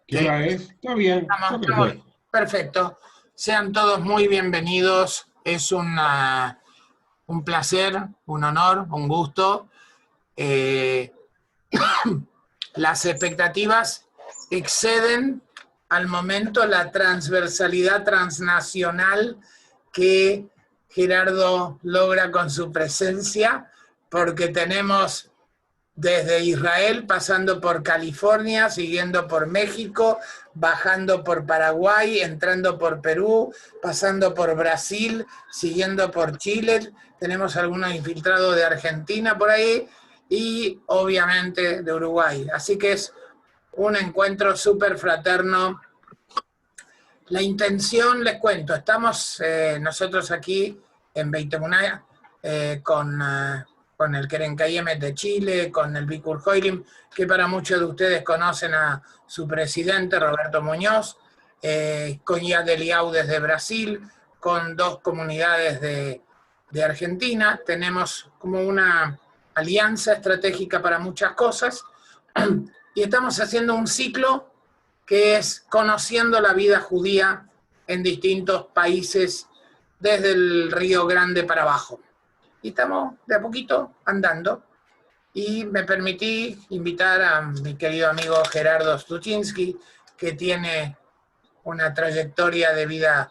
¿Qué hora es? Está bien, está perfecto. Perfecto. Sean todos muy bienvenidos. Es un placer, un honor, un gusto. Eh, las expectativas exceden al momento la transversalidad transnacional que Gerardo logra con su presencia, porque tenemos desde Israel, pasando por California, siguiendo por México, bajando por Paraguay, entrando por Perú, pasando por Brasil, siguiendo por Chile. Tenemos algunos infiltrados de Argentina por ahí y obviamente de Uruguay. Así que es un encuentro súper fraterno. La intención, les cuento, estamos nosotros aquí en Beitemuná con el Kerenkayem de Chile, con el Bikur Joilim, que para muchos de ustedes conocen a su presidente, Roberto Muñoz, con Yad Eliyahu desde Brasil, con dos comunidades de Argentina. Tenemos como una alianza estratégica para muchas cosas y estamos haciendo un ciclo que es conociendo la vida judía en distintos países desde el Río Grande para abajo. Y estamos de a poquito andando. Y me permití invitar a mi querido amigo Gerardo Stuczynski, que tiene una trayectoria de vida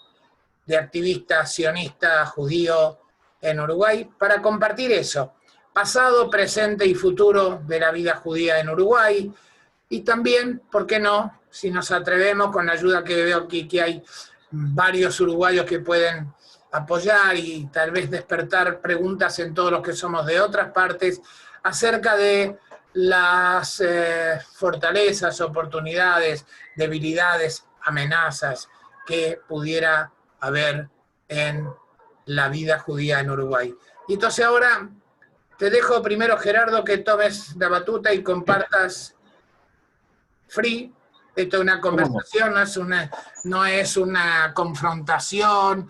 de activista sionista judío en Uruguay, para compartir eso, pasado, presente y futuro de la vida judía en Uruguay, y también, ¿por qué no?, si nos atrevemos, con la ayuda que veo aquí, que hay varios uruguayos que pueden apoyar y tal vez despertar preguntas en todos los que somos de otras partes, acerca de las fortalezas, oportunidades, debilidades, amenazas que pudiera haber en la vida judía en Uruguay. Y entonces ahora te dejo primero, Gerardo, que tomes la batuta y compartas free. Esto es una conversación, no es una confrontación,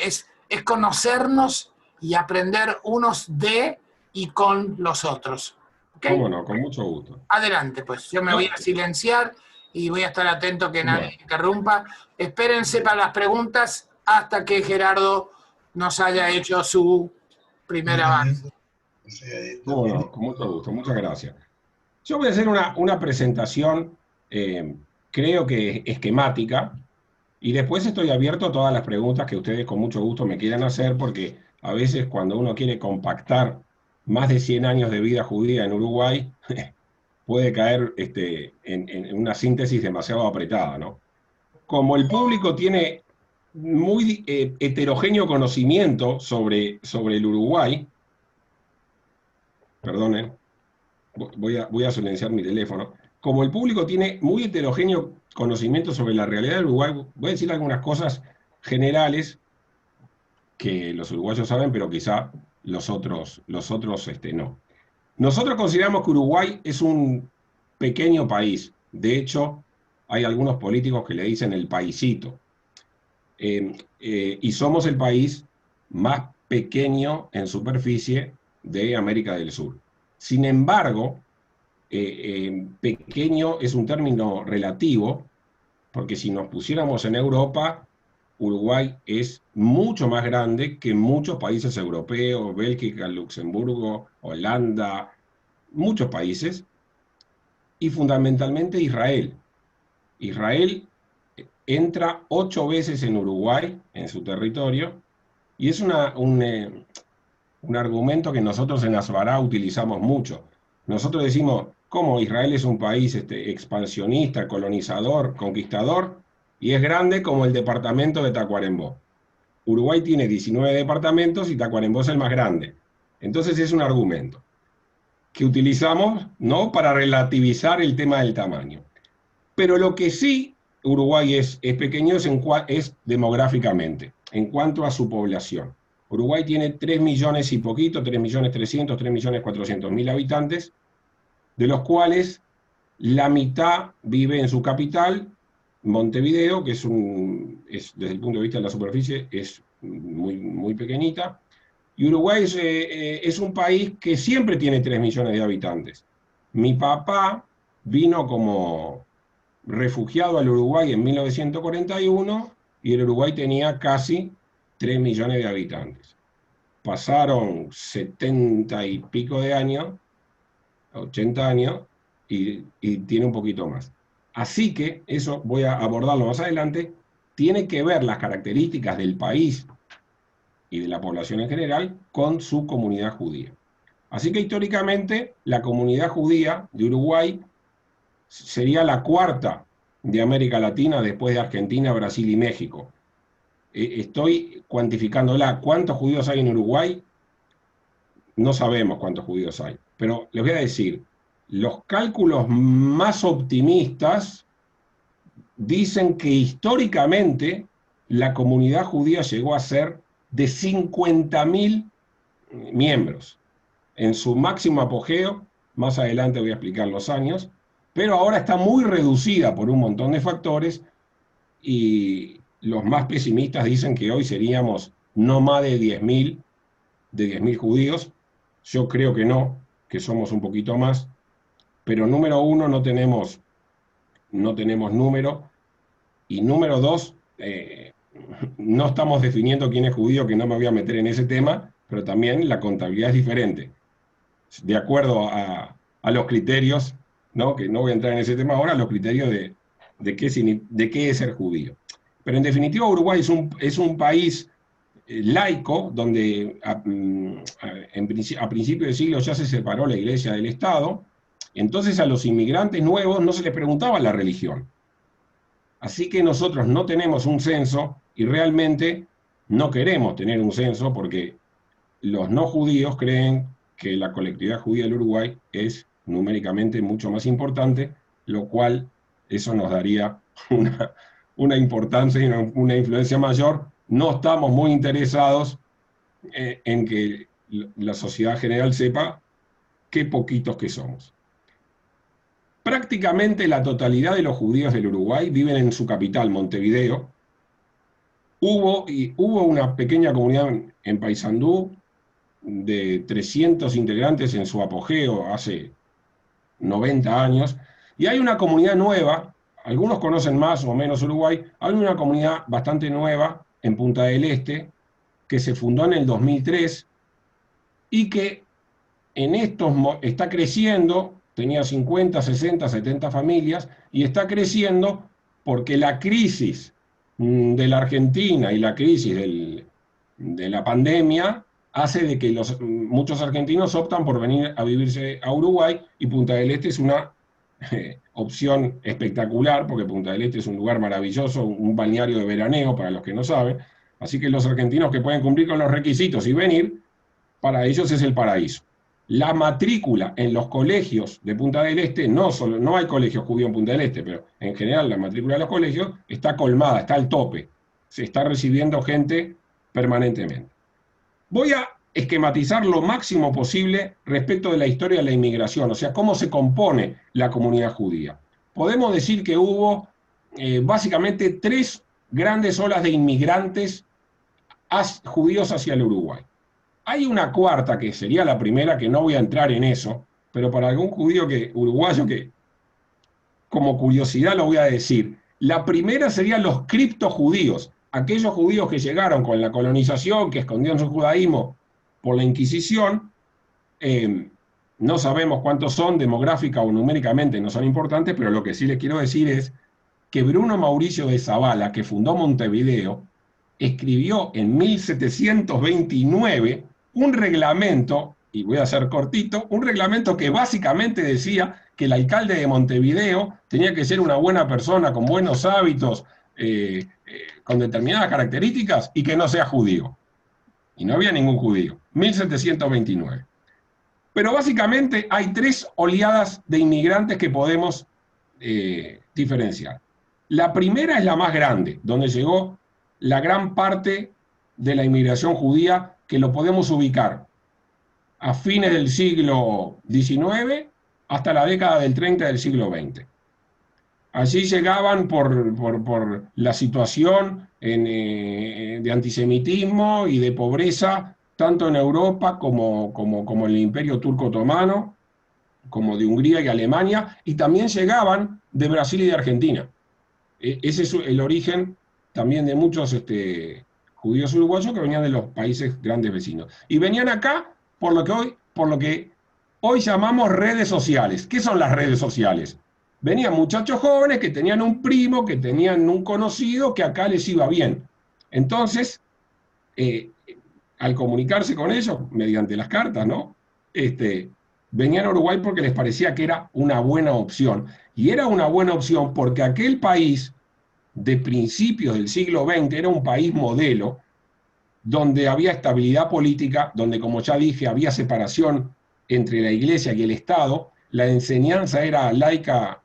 es conocernos y aprender unos de y con los otros. ¿Okay? ¿Cómo no? Con mucho gusto. Adelante, pues. Yo me voy a silenciar y voy a estar atento que nadie interrumpa. Espérense para las preguntas hasta que Gerardo nos haya hecho su primer avance. ¿Cómo no? Con mucho gusto. Muchas gracias. Yo voy a hacer una presentación, creo que esquemática, y después estoy abierto a todas las preguntas que ustedes con mucho gusto me quieran hacer, porque a veces cuando uno quiere compactar más de 100 años de vida judía en Uruguay, puede caer en una síntesis demasiado apretada, ¿no? Como el público tiene muy heterogéneo conocimiento sobre el Uruguay, perdonen, voy a silenciar mi teléfono. Como el público tiene muy heterogéneo conocimiento sobre la realidad del Uruguay, voy a decir algunas cosas generales que los uruguayos saben, pero quizá los otros no. Nosotros consideramos que Uruguay es un pequeño país. De hecho, hay algunos políticos que le dicen el paisito. Y somos el país más pequeño en superficie de América del Sur. Sin embargo, pequeño es un término relativo, porque si nos pusiéramos en Europa, Uruguay es mucho más grande que muchos países europeos, Bélgica, Luxemburgo, Holanda, muchos países, y fundamentalmente Israel. Israel entra 8 veces en Uruguay, en su territorio, y es un argumento que nosotros en Asbará utilizamos mucho. Nosotros decimos, ¿cómo Israel es un país expansionista, colonizador, conquistador? Y es grande como el departamento de Tacuarembó. Uruguay tiene 19 departamentos y Tacuarembó es el más grande. Entonces es un argumento que utilizamos, ¿no?, para relativizar el tema del tamaño. Pero lo que sí Uruguay es pequeño es demográficamente, en cuanto a su población. Uruguay tiene 3 millones y poquito, 3.300.000, 3.400.000 habitantes, de los cuales la mitad vive en su capital, Montevideo, que es desde el punto de vista de la superficie, es muy, muy pequeñita. Y Uruguay es un país que siempre tiene 3 millones de habitantes. Mi papá vino como refugiado al Uruguay en 1941 y el Uruguay tenía casi 3 millones de habitantes. Pasaron 70 y pico de años, 80 años, y tiene un poquito más. Así que, eso voy a abordarlo más adelante, tiene que ver las características del país y de la población en general con su comunidad judía. Así que históricamente la comunidad judía de Uruguay sería la cuarta de América Latina después de Argentina, Brasil y México. Estoy cuantificándola. ¿Cuántos judíos hay en Uruguay? No sabemos cuántos judíos hay, pero les voy a decir, los cálculos más optimistas dicen que históricamente la comunidad judía llegó a ser de 50.000 miembros. En su máximo apogeo, más adelante voy a explicar los años, pero ahora está muy reducida por un montón de factores y los más pesimistas dicen que hoy seríamos no más de 10.000 judíos. Yo creo que no, que somos un poquito más, pero número uno, no tenemos número, y número dos, no estamos definiendo quién es judío, que no me voy a meter en ese tema, pero también la contabilidad es diferente. De acuerdo a los criterios, ¿no? Que no voy a entrar en ese tema ahora, los criterios de qué es ser judío. Pero en definitiva Uruguay es un país laico, donde a principios del siglo ya se separó la iglesia del Estado, entonces a los inmigrantes nuevos no se les preguntaba la religión. Así que nosotros no tenemos un censo y realmente no queremos tener un censo porque los no judíos creen que la colectividad judía del Uruguay es numéricamente mucho más importante, lo cual eso nos daría una importancia y una influencia mayor. No estamos muy interesados en que la sociedad general sepa qué poquitos que somos. Prácticamente la totalidad de los judíos del Uruguay viven en su capital, Montevideo. Hubo una pequeña comunidad en Paysandú de 300 integrantes en su apogeo hace 90 años, y hay una comunidad nueva, algunos conocen más o menos Uruguay, hay una comunidad bastante nueva en Punta del Este, que se fundó en el 2003, y que está creciendo, tenía 50, 60, 70 familias, y está creciendo porque la crisis de la Argentina y la crisis de la pandemia hace de que muchos argentinos optan por venir a vivirse a Uruguay, y Punta del Este es una opción espectacular, porque Punta del Este es un lugar maravilloso, un balneario de veraneo, para los que no saben. Así que los argentinos que pueden cumplir con los requisitos y venir, para ellos es el paraíso. La matrícula en los colegios de Punta del Este, no hay colegios judíos en Punta del Este, pero en general la matrícula de los colegios está colmada, está al tope. Se está recibiendo gente permanentemente. Voy a esquematizar lo máximo posible respecto de la historia de la inmigración, o sea, cómo se compone la comunidad judía. Podemos decir que hubo básicamente 3 grandes olas de inmigrantes judíos hacia el Uruguay. Hay una cuarta, que sería la primera, que no voy a entrar en eso, pero para algún judío uruguayo que, como curiosidad, lo voy a decir. La primera serían los criptojudíos, aquellos judíos que llegaron con la colonización, que escondieron su judaísmo por la Inquisición. No sabemos cuántos son, demográfica o numéricamente no son importantes, pero lo que sí les quiero decir es que Bruno Mauricio de Zavala, que fundó Montevideo, escribió en 1729 un reglamento, y voy a ser cortito, un reglamento que básicamente decía que el alcalde de Montevideo tenía que ser una buena persona, con buenos hábitos, con determinadas características, y que no sea judío. Y no había ningún judío. 1729. Pero básicamente hay 3 oleadas de inmigrantes que podemos diferenciar. La primera es la más grande, donde llegó la gran parte de la inmigración judía, que lo podemos ubicar a fines del siglo XIX hasta la década del 30 del siglo XX. Allí llegaban por la situación de antisemitismo y de pobreza, tanto en Europa como en el Imperio Turco Otomano, como de Hungría y Alemania, y también llegaban de Brasil y de Argentina. Ese es el origen también de muchos judíos uruguayos que venían de los países grandes vecinos. Y venían acá por lo que hoy llamamos redes sociales. ¿Qué son las redes sociales? Venían muchachos jóvenes que tenían un primo, que tenían un conocido, que acá les iba bien. Entonces, al comunicarse con ellos, mediante las cartas, ¿no? Venían a Uruguay porque les parecía que era una buena opción. Y era una buena opción porque aquel país de principios del siglo XX era un país modelo, donde había estabilidad política, donde, como ya dije, había separación entre la Iglesia y el Estado, la enseñanza era laica,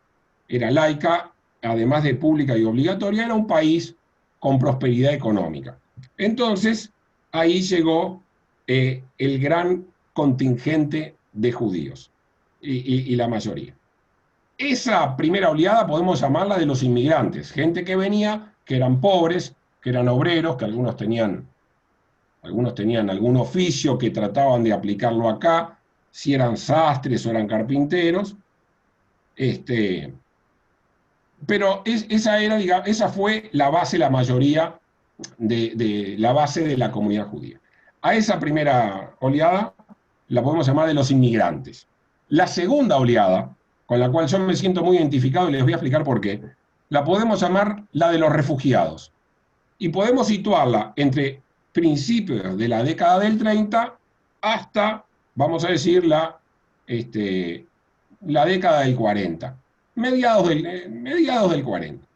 además de pública y obligatoria, era un país con prosperidad económica. Entonces, ahí llegó el gran contingente de judíos, y la mayoría. Esa primera oleada podemos llamarla de los inmigrantes, gente que venía, que eran pobres, que eran obreros, que algunos tenían algún oficio que trataban de aplicarlo acá, si eran sastres o eran carpinteros. Pero esa fue la base, la mayoría de la base de la comunidad judía. A esa primera oleada la podemos llamar de los inmigrantes. La segunda oleada, con la cual yo me siento muy identificado y les voy a explicar por qué, la podemos llamar la de los refugiados. Y podemos situarla entre principios de la década del 30 hasta, vamos a decir, la década del 40, mediados del 40.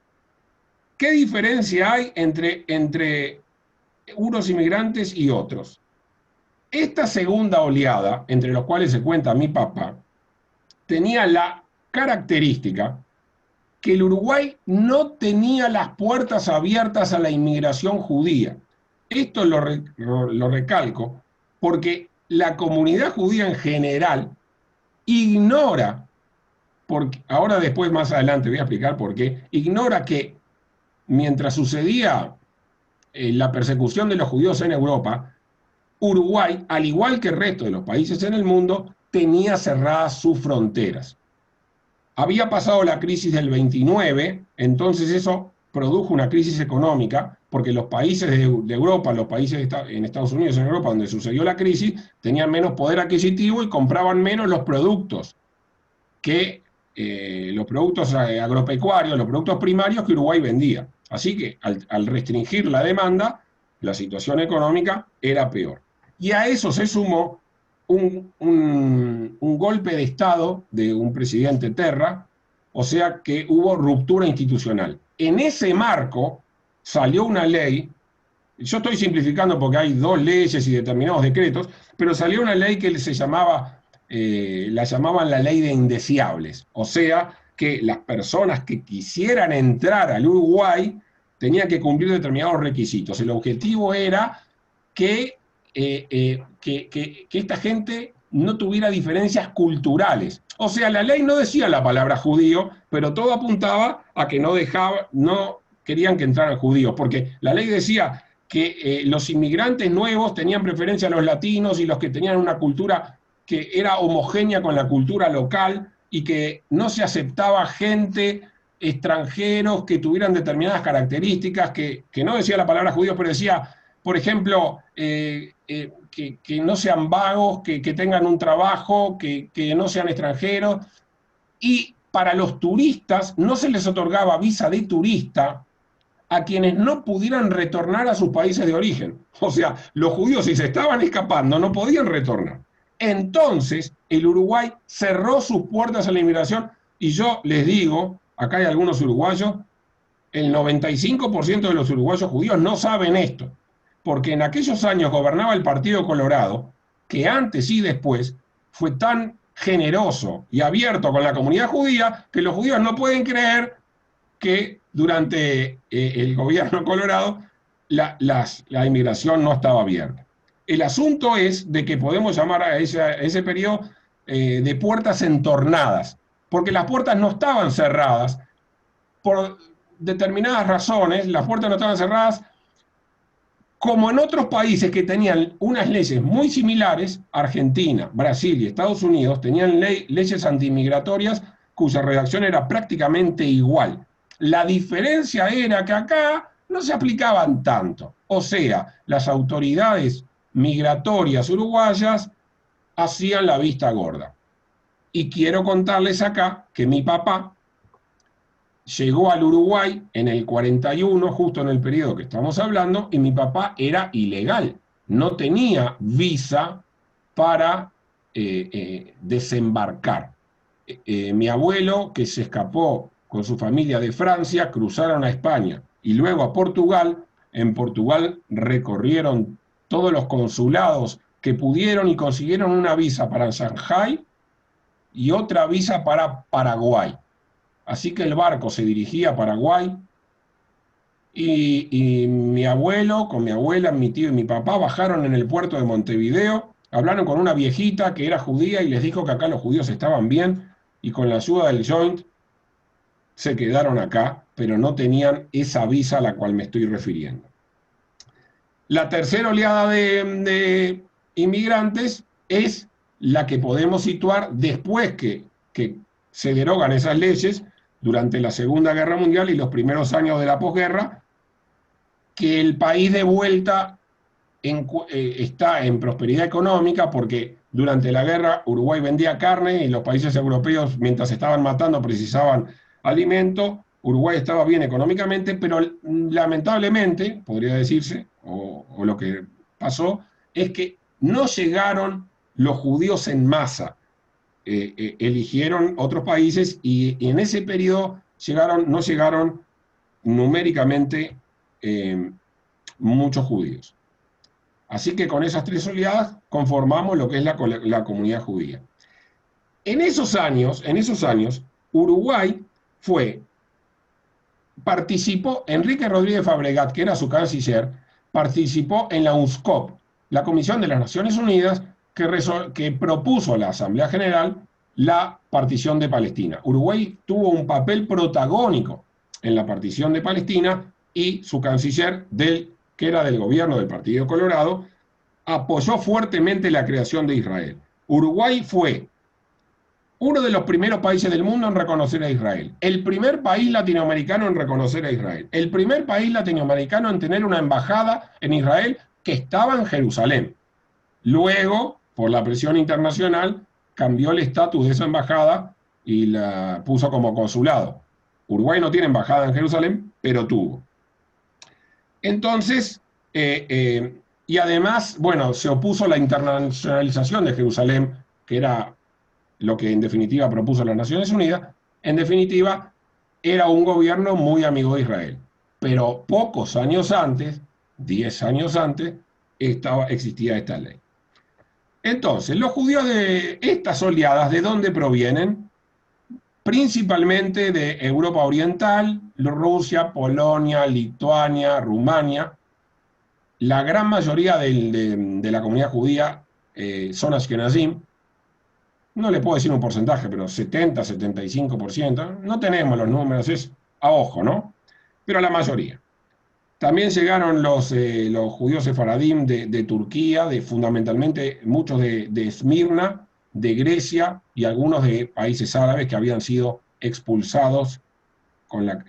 ¿Qué diferencia hay entre unos inmigrantes y otros? Esta segunda oleada, entre los cuales se cuenta mi papá, tenía la característica que el Uruguay no tenía las puertas abiertas a la inmigración judía. Esto lo recalco porque la comunidad judía en general ignora, porque ahora después más adelante voy a explicar por qué, ignora que mientras sucedía la persecución de los judíos en Europa, Uruguay, al igual que el resto de los países en el mundo, tenía cerradas sus fronteras. Había pasado la crisis del 29, entonces eso produjo una crisis económica, porque los países de Europa, los países en Estados Unidos, en Europa, donde sucedió la crisis, tenían menos poder adquisitivo y compraban menos los productos los productos agropecuarios, los productos primarios que Uruguay vendía. Así que al restringir la demanda, la situación económica era peor. Y a eso se sumó un golpe de Estado de un presidente Terra, o sea que hubo ruptura institucional. En ese marco salió una ley, yo estoy simplificando porque hay 2 leyes y determinados decretos, pero salió una ley que se llamaba, la llamaban la ley de indeseables, o sea que las personas que quisieran entrar al Uruguay tenían que cumplir determinados requisitos. El objetivo era que esta gente no tuviera diferencias culturales. O sea, la ley no decía la palabra judío, pero todo apuntaba a que no querían que entraran judíos, porque la ley decía que los inmigrantes nuevos tenían preferencia a los latinos y los que tenían una cultura que era homogénea con la cultura local y que no se aceptaba gente, extranjeros que tuvieran determinadas características, que no decía la palabra judío, pero decía, por ejemplo, que no sean vagos, que tengan un trabajo, que no sean extranjeros. Y para los turistas no se les otorgaba visa de turista a quienes no pudieran retornar a sus países de origen. O sea, los judíos, si se estaban escapando, no podían retornar. Entonces, el Uruguay cerró sus puertas a la inmigración, y yo les digo, acá hay algunos uruguayos, el 95% de los uruguayos judíos no saben esto, porque en aquellos años gobernaba el Partido Colorado, que antes y después fue tan generoso y abierto con la comunidad judía que los judíos no pueden creer que durante el gobierno Colorado la inmigración no estaba abierta. El asunto es de que podemos llamar a ese periodo de puertas entornadas, porque las puertas no estaban cerradas por determinadas razones. Las puertas no estaban cerradas como en otros países que tenían unas leyes muy similares. Argentina, Brasil y Estados Unidos tenían leyes antimigratorias cuya redacción era prácticamente igual. La diferencia era que acá no se aplicaban tanto. O sea, las autoridades migratorias uruguayas hacían la vista gorda. Y quiero contarles acá que mi papá llegó al Uruguay en el 41, justo en el periodo que estamos hablando, y mi papá era ilegal. No tenía visa para desembarcar. Mi abuelo, que se escapó con su familia de Francia, cruzaron a España y luego a Portugal. En Portugal recorrieron todos los consulados que pudieron y consiguieron una visa para Shanghái y otra visa para Paraguay. Así que el barco se dirigía a Paraguay y mi abuelo, con mi abuela, mi tío y mi papá bajaron en el puerto de Montevideo, hablaron con una viejita que era judía y les dijo que acá los judíos estaban bien y con la ayuda del Joint se quedaron acá, pero no tenían esa visa a la cual me estoy refiriendo. La tercera oleada de inmigrantes es la que podemos situar después que se derogan esas leyes durante la Segunda Guerra Mundial y los primeros años de la posguerra, que el país de vuelta está en prosperidad económica porque durante la guerra Uruguay vendía carne y los países europeos, mientras estaban matando, precisaban alimento. Uruguay estaba bien económicamente, pero lamentablemente, podría decirse, o lo que pasó, es que no llegaron los judíos en masa. Eligieron otros países y en ese periodo no llegaron numéricamente muchos judíos. Así que con esas tres oleadas conformamos lo que es la comunidad judía. En esos años, Uruguay participó, Enrique Rodríguez Fabregat, que era su canciller, participó en la UNSCOP, la Comisión de las Naciones Unidas, que propuso a la Asamblea General la partición de Palestina. Uruguay tuvo un papel protagónico en la partición de Palestina y su canciller, que era del gobierno del Partido Colorado, apoyó fuertemente la creación de Israel. Uruguay fue uno de los primeros países del mundo en reconocer a Israel, el primer país latinoamericano en reconocer a Israel, el primer país latinoamericano en tener una embajada en Israel que estaba en Jerusalén. Luego, por la presión internacional, cambió el estatus de esa embajada y la puso como consulado. Uruguay no tiene embajada en Jerusalén, pero tuvo. Entonces, y además, bueno, se opuso a la internacionalización de Jerusalén, que era lo que en definitiva propuso las Naciones Unidas. En definitiva, era un gobierno muy amigo de Israel. Pero pocos años antes, 10 años antes, existía esta ley. Entonces, los judíos de estas oleadas, ¿de dónde provienen? Principalmente de Europa Oriental, Rusia, Polonia, Lituania, Rumania. La gran mayoría de la comunidad judía son ashkenazim. No le puedo decir un porcentaje, pero 70, 75%. No tenemos los números, es a ojo, ¿no? Pero la mayoría. También llegaron los judíos sefaradim de Turquía, fundamentalmente muchos de Esmirna, de Grecia y algunos de países árabes que habían sido expulsados con la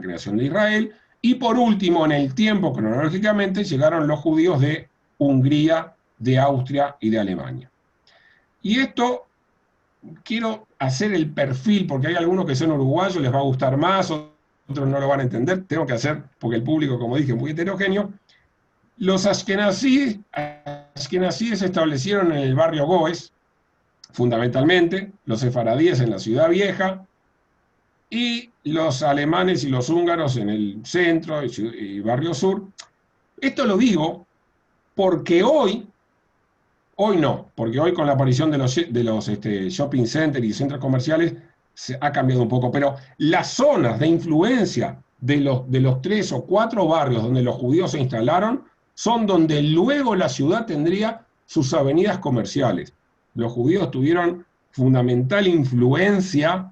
creación de Israel. Y por último, en el tiempo cronológicamente, llegaron los judíos de Hungría, de Austria y de Alemania. Y esto, quiero hacer el perfil, porque hay algunos que son uruguayos, les va a gustar más, otros no lo van a entender, tengo que hacer, porque el público, como dije, es muy heterogéneo. Los ashkenazíes se establecieron en el barrio Goes, fundamentalmente, los sefaradíes en la Ciudad Vieja, y los alemanes y los húngaros en el centro y barrio sur. Esto lo digo porque hoy no, porque hoy con la aparición de los shopping centers y centros comerciales se ha cambiado un poco, pero las zonas de influencia de los 3 o 4 barrios donde los judíos se instalaron son donde luego la ciudad tendría sus avenidas comerciales. Los judíos tuvieron fundamental influencia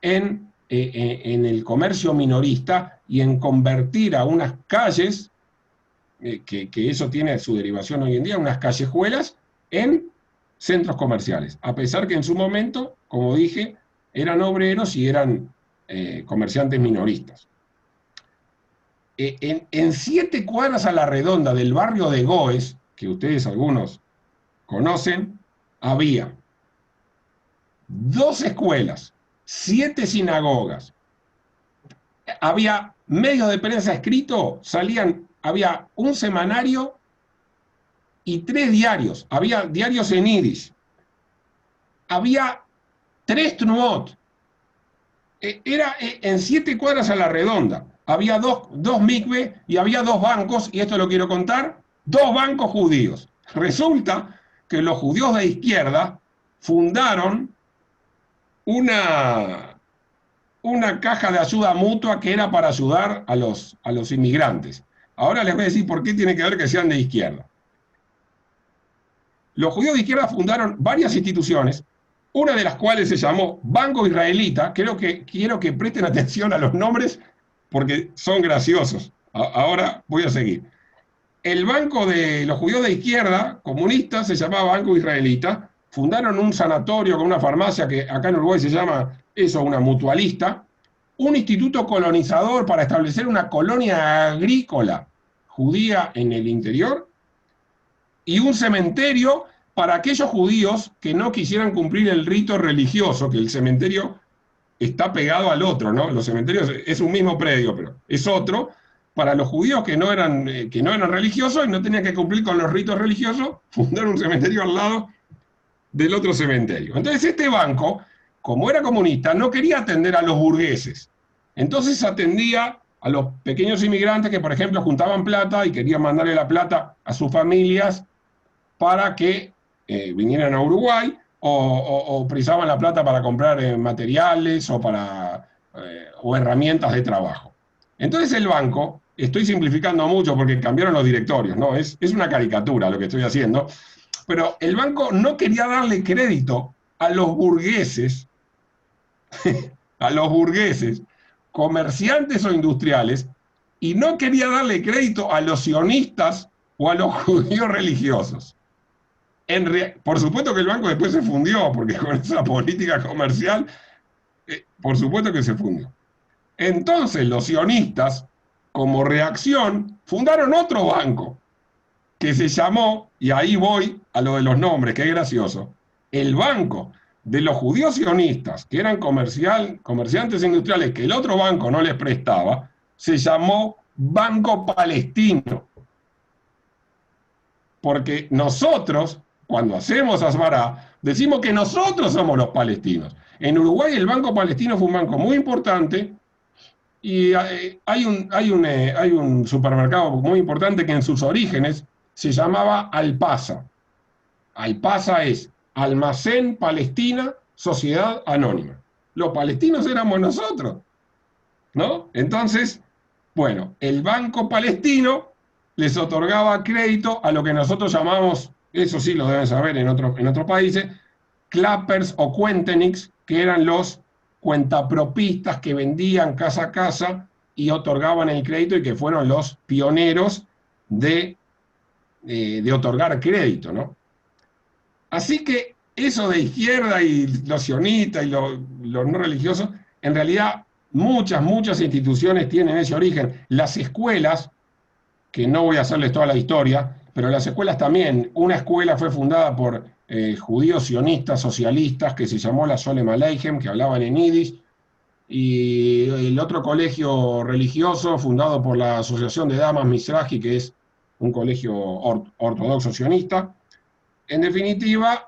en el comercio minorista y en convertir a unas calles, que eso tiene su derivación hoy en día, unas callejuelas, en centros comerciales. A pesar que en su momento, como dije, eran obreros y eran comerciantes minoristas. En 7 cuadras a la redonda del barrio de Goes, que ustedes algunos conocen, había 2 escuelas, 7 sinagogas, había medios de prensa escrito, había un semanario y 3 diarios, había diarios en yiddish, había 3 tnuot, era en 7 cuadras a la redonda, había dos mikve y había 2 bancos, y esto lo quiero contar, 2 bancos judíos. Resulta que los judíos de izquierda fundaron una caja de ayuda mutua que era para ayudar a los inmigrantes. Ahora les voy a decir por qué tiene que ver que sean de izquierda. Los judíos de izquierda fundaron varias instituciones, una de las cuales se llamó Banco Israelita. Quiero que presten atención a los nombres porque son graciosos. Ahora voy a seguir. El banco de los judíos de izquierda, comunistas, se llamaba Banco Israelita. Fundaron un sanatorio con una farmacia que acá en Uruguay se llama eso, una mutualista. Un instituto colonizador para establecer una colonia agrícola judía en el interior. Y un cementerio para aquellos judíos que no quisieran cumplir el rito religioso, que el cementerio está pegado al otro, ¿no? Los cementerios es un mismo predio, pero es otro. Para los judíos que no eran religiosos y no tenían que cumplir con los ritos religiosos, fundaron un cementerio al lado del otro cementerio. Entonces este banco, como era comunista, no quería atender a los burgueses. Entonces atendía a los pequeños inmigrantes que, por ejemplo, juntaban plata y querían mandarle la plata a sus familias para que vinieran a Uruguay, o precisaban la plata para comprar materiales o herramientas de trabajo. Entonces el banco, estoy simplificando mucho porque cambiaron los directorios, ¿no? Es una caricatura lo que estoy haciendo, pero el banco no quería darle crédito a los burgueses, a los burgueses, comerciantes o industriales, y no quería darle crédito a los sionistas o a los judíos religiosos. Por supuesto que el banco después se fundió, porque con esa política comercial, por supuesto que se fundió. Entonces los sionistas, como reacción, fundaron otro banco, que se llamó, y ahí voy a lo de los nombres, que es gracioso, el Banco de los Judíos Sionistas, que eran comerciantes industriales, que el otro banco no les prestaba, se llamó Banco Palestino. Porque nosotros, cuando hacemos Asbará, decimos que nosotros somos los palestinos. En Uruguay el Banco Palestino fue un banco muy importante, y hay un supermercado muy importante que en sus orígenes se llamaba Alpasa. Alpasa es Almacén Palestina Sociedad Anónima. Los palestinos éramos nosotros, ¿no? Entonces, bueno, el Banco Palestino les otorgaba crédito a lo que nosotros llamamos, eso sí lo deben saber en otros países, clappers o cuenteniks, que eran los cuentapropistas que vendían casa a casa y otorgaban el crédito, y que fueron los pioneros de otorgar crédito, ¿no? Así que eso de izquierda y los sionistas y los no religiosos, en realidad muchas instituciones tienen ese origen. Las escuelas, que no voy a hacerles toda la historia, pero las escuelas también. Una escuela fue fundada por judíos sionistas socialistas que se llamó la Sholem Aleichem, que hablaban en yiddish, y el otro colegio religioso fundado por la Asociación de Damas Mizrahi, que es un colegio ortodoxo sionista. En definitiva,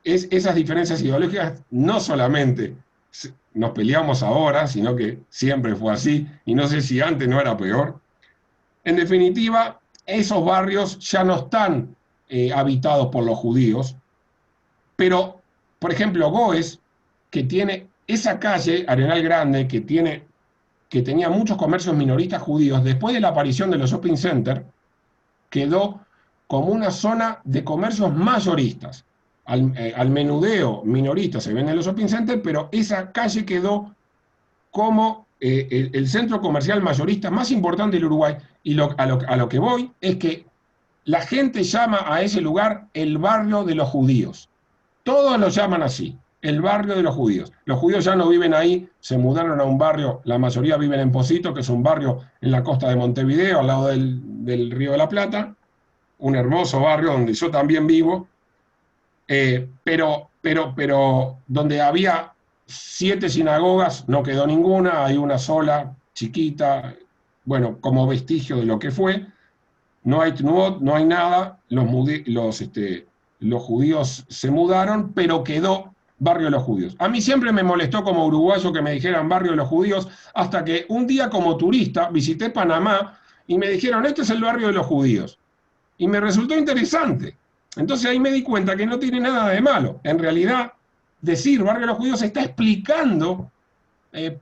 esas diferencias ideológicas no solamente nos peleamos ahora, sino que siempre fue así, y no sé si antes no era peor. En definitiva, esos barrios ya no están habitados por los judíos, pero, por ejemplo, Goes, que tiene esa calle, Arenal Grande, que tenía muchos comercios minoristas judíos, después de la aparición de los shopping centers, quedó como una zona de comercios mayoristas. Al menudeo minorista se vende en los shopping centers, pero esa calle quedó como el centro comercial mayorista más importante del Uruguay. Y a lo que voy es que la gente llama a ese lugar el barrio de los judíos. Todos lo llaman así. el barrio de los judíos. Los judíos ya no viven ahí, se mudaron a un barrio, la mayoría viven en Posito, que es un barrio en la costa de Montevideo, al lado del Río de la Plata, un hermoso barrio donde yo también vivo, pero donde había 7 sinagogas, no quedó ninguna, hay una sola, chiquita, bueno, como vestigio de lo que fue. No hay Tnuot, no hay nada, los judíos se mudaron, pero quedó Barrio de los Judíos. A mí siempre me molestó como uruguayo que me dijeran Barrio de los Judíos, hasta que un día como turista visité Panamá y me dijeron, este es el Barrio de los Judíos. Y me resultó interesante. Entonces ahí me di cuenta que no tiene nada de malo. En realidad, decir Barrio de los Judíos está explicando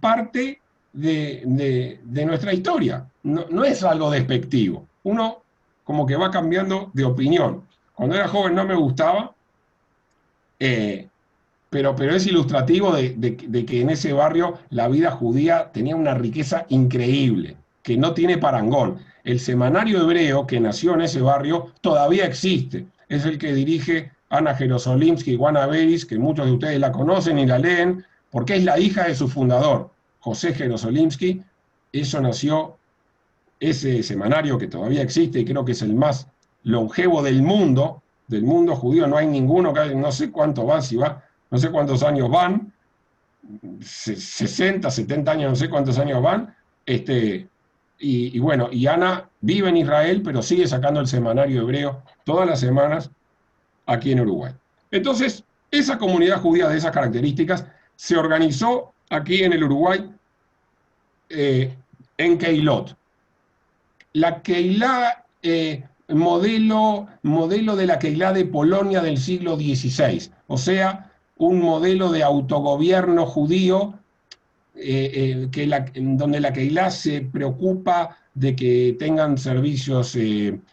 parte de nuestra historia. No, no es algo despectivo. Uno como que va cambiando de opinión. Cuando era joven no me gustaba, pero es ilustrativo de que en ese barrio la vida judía tenía una riqueza increíble, que no tiene parangón. El semanario hebreo que nació en ese barrio todavía existe. Es el que dirige Ana Jerosolimsky y Juana Beris, que muchos de ustedes la conocen y la leen, porque es la hija de su fundador, José Jerosolimsky. Eso nació, ese semanario que todavía existe y creo que es el más longevo del mundo judío. No hay ninguno, no sé cuánto va, si va, no sé cuántos años van, 60, 70 años, no sé cuántos años van. Y bueno, y Ana vive en Israel, pero sigue sacando el semanario hebreo todas las semanas aquí en Uruguay. Entonces, esa comunidad judía de esas características se organizó aquí en el Uruguay en Keilot. La Keilá, modelo de la Keilá de Polonia del siglo XVI, o sea, un modelo de autogobierno judío donde la Keilá se preocupa de que tengan servicios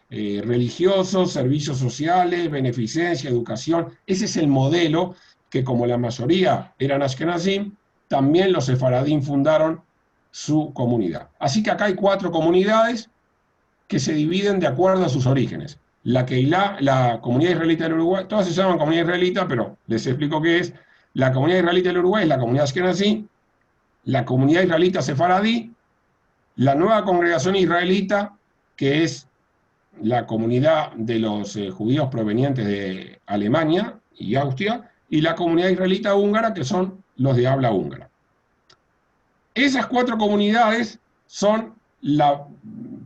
religiosos, servicios sociales, beneficencia, educación. Ese es el modelo que, como la mayoría eran ashkenazim, también los sefaradín fundaron su comunidad. Así que acá hay 4 comunidades que se dividen de acuerdo a sus orígenes. La Keilá, la comunidad israelita del Uruguay, todas se llaman comunidad israelita, pero les explico qué es. La comunidad israelita del Uruguay es la comunidad ashkenazí, la comunidad israelita sefaradí, la nueva congregación israelita, que es la comunidad de los judíos provenientes de Alemania y Austria, y la comunidad israelita húngara, que son los de habla húngara. Esas 4 comunidades son la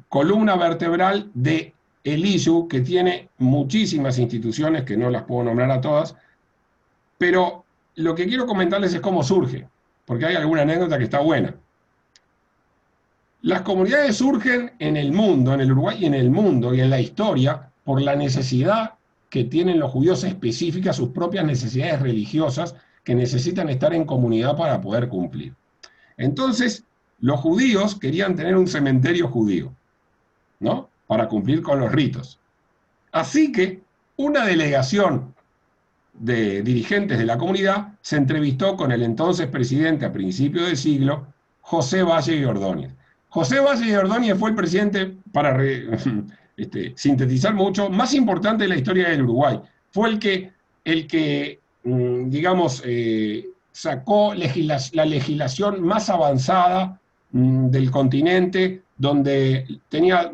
columna vertebral de el ISU, que tiene muchísimas instituciones, que no las puedo nombrar a todas, pero lo que quiero comentarles es cómo surge, porque hay alguna anécdota que está buena. Las comunidades surgen en el mundo, en el Uruguay y en el mundo y en la historia, por la necesidad que tienen los judíos específicas, sus propias necesidades religiosas, que necesitan estar en comunidad para poder cumplir. Entonces, los judíos querían tener un cementerio judío, ¿no? Para cumplir con los ritos. Así que una delegación de dirigentes de la comunidad se entrevistó con el entonces presidente a principios del siglo, José Valle y Ordóñez. José Valle y Ordóñez fue el presidente, para sintetizar mucho, más importante de la historia del Uruguay. Fue el que digamos, sacó la legislación más avanzada del continente, donde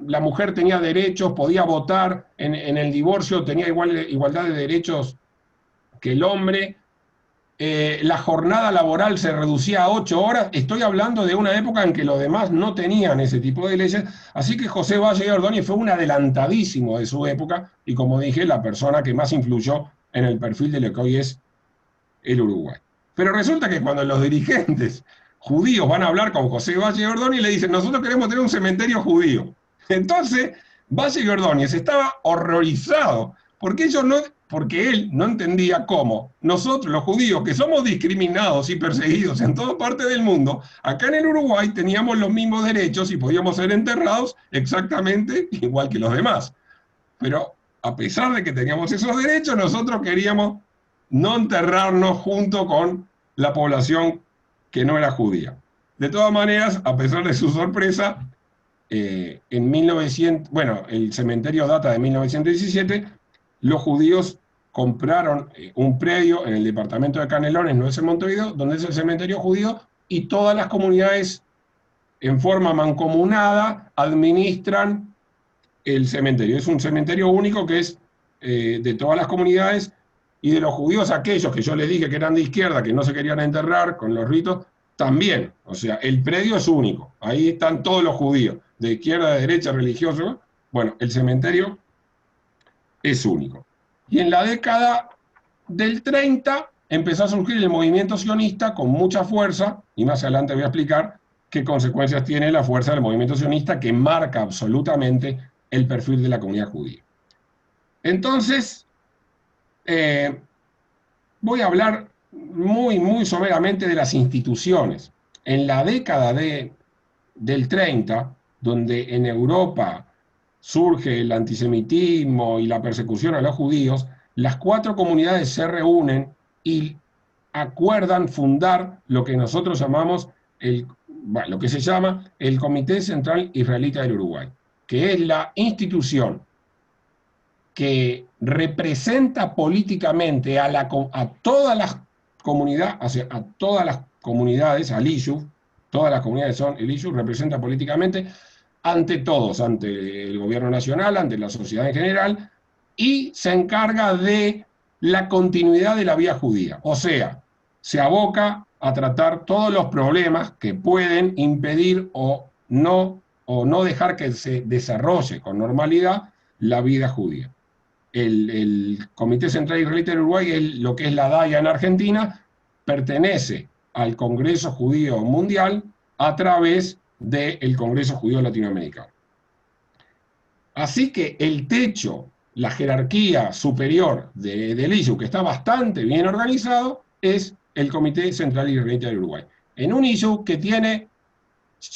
la mujer tenía derechos, podía votar en el divorcio, tenía igualdad de derechos que el hombre. La jornada laboral se reducía a 8 horas. Estoy hablando de una época en que los demás no tenían ese tipo de leyes, así que José Valle y Ordóñez fue un adelantadísimo de su época y, como dije, la persona que más influyó en el perfil de lo que hoy es el Uruguay. Pero resulta que cuando los dirigentes judíos van a hablar con José Valle y Ordóñez, le dicen: nosotros queremos tener un cementerio judío. Entonces Valle y Ordóñez estaba horrorizado, porque él no entendía cómo nosotros, los judíos, que somos discriminados y perseguidos en toda parte del mundo, acá en el Uruguay teníamos los mismos derechos y podíamos ser enterrados exactamente igual que los demás. Pero a pesar de que teníamos esos derechos, nosotros queríamos no enterrarnos junto con la población que no era judía. De todas maneras, a pesar de su sorpresa, en 1900, bueno, el cementerio data de 1917, los judíos compraron un predio en el departamento de Canelones, no es en Montevideo, donde es el cementerio judío, y todas las comunidades en forma mancomunada administran el cementerio. Es un cementerio único que es de todas las comunidades, y de los judíos aquellos que yo les dije que eran de izquierda, que no se querían enterrar con los ritos, también. O sea, el predio es único. Ahí están todos los judíos, de izquierda, de derecha, religiosos. Bueno, el cementerio es único. Y en la década del 30 empezó a surgir el movimiento sionista con mucha fuerza, y más adelante voy a explicar qué consecuencias tiene la fuerza del movimiento sionista, que marca absolutamente el perfil de la comunidad judía. Entonces, voy a hablar muy someramente de las instituciones. En la década del 30, donde en Europa surge el antisemitismo y la persecución a los judíos, las 4 comunidades se reúnen y acuerdan fundar lo que nosotros llamamos lo que se llama el Comité Central Israelita del Uruguay, que es la institución que representa políticamente a todas las comunidades, a todas las comunidades, al ISHU, todas las comunidades son el ISHU, representa políticamente ante todos, ante el gobierno nacional, ante la sociedad en general, y se encarga de la continuidad de la vía judía. O sea, se aboca a tratar todos los problemas que pueden impedir o no dejar que se desarrolle con normalidad la vida judía. El Comité Central Israelita del Uruguay, lo que es la DAIA en Argentina, pertenece al Congreso Judío Mundial a través del Congreso Judío Latinoamericano. Así que el techo, la jerarquía superior del ISHU, que está bastante bien organizado, es el Comité Central Israelita del Uruguay. En un ISHU que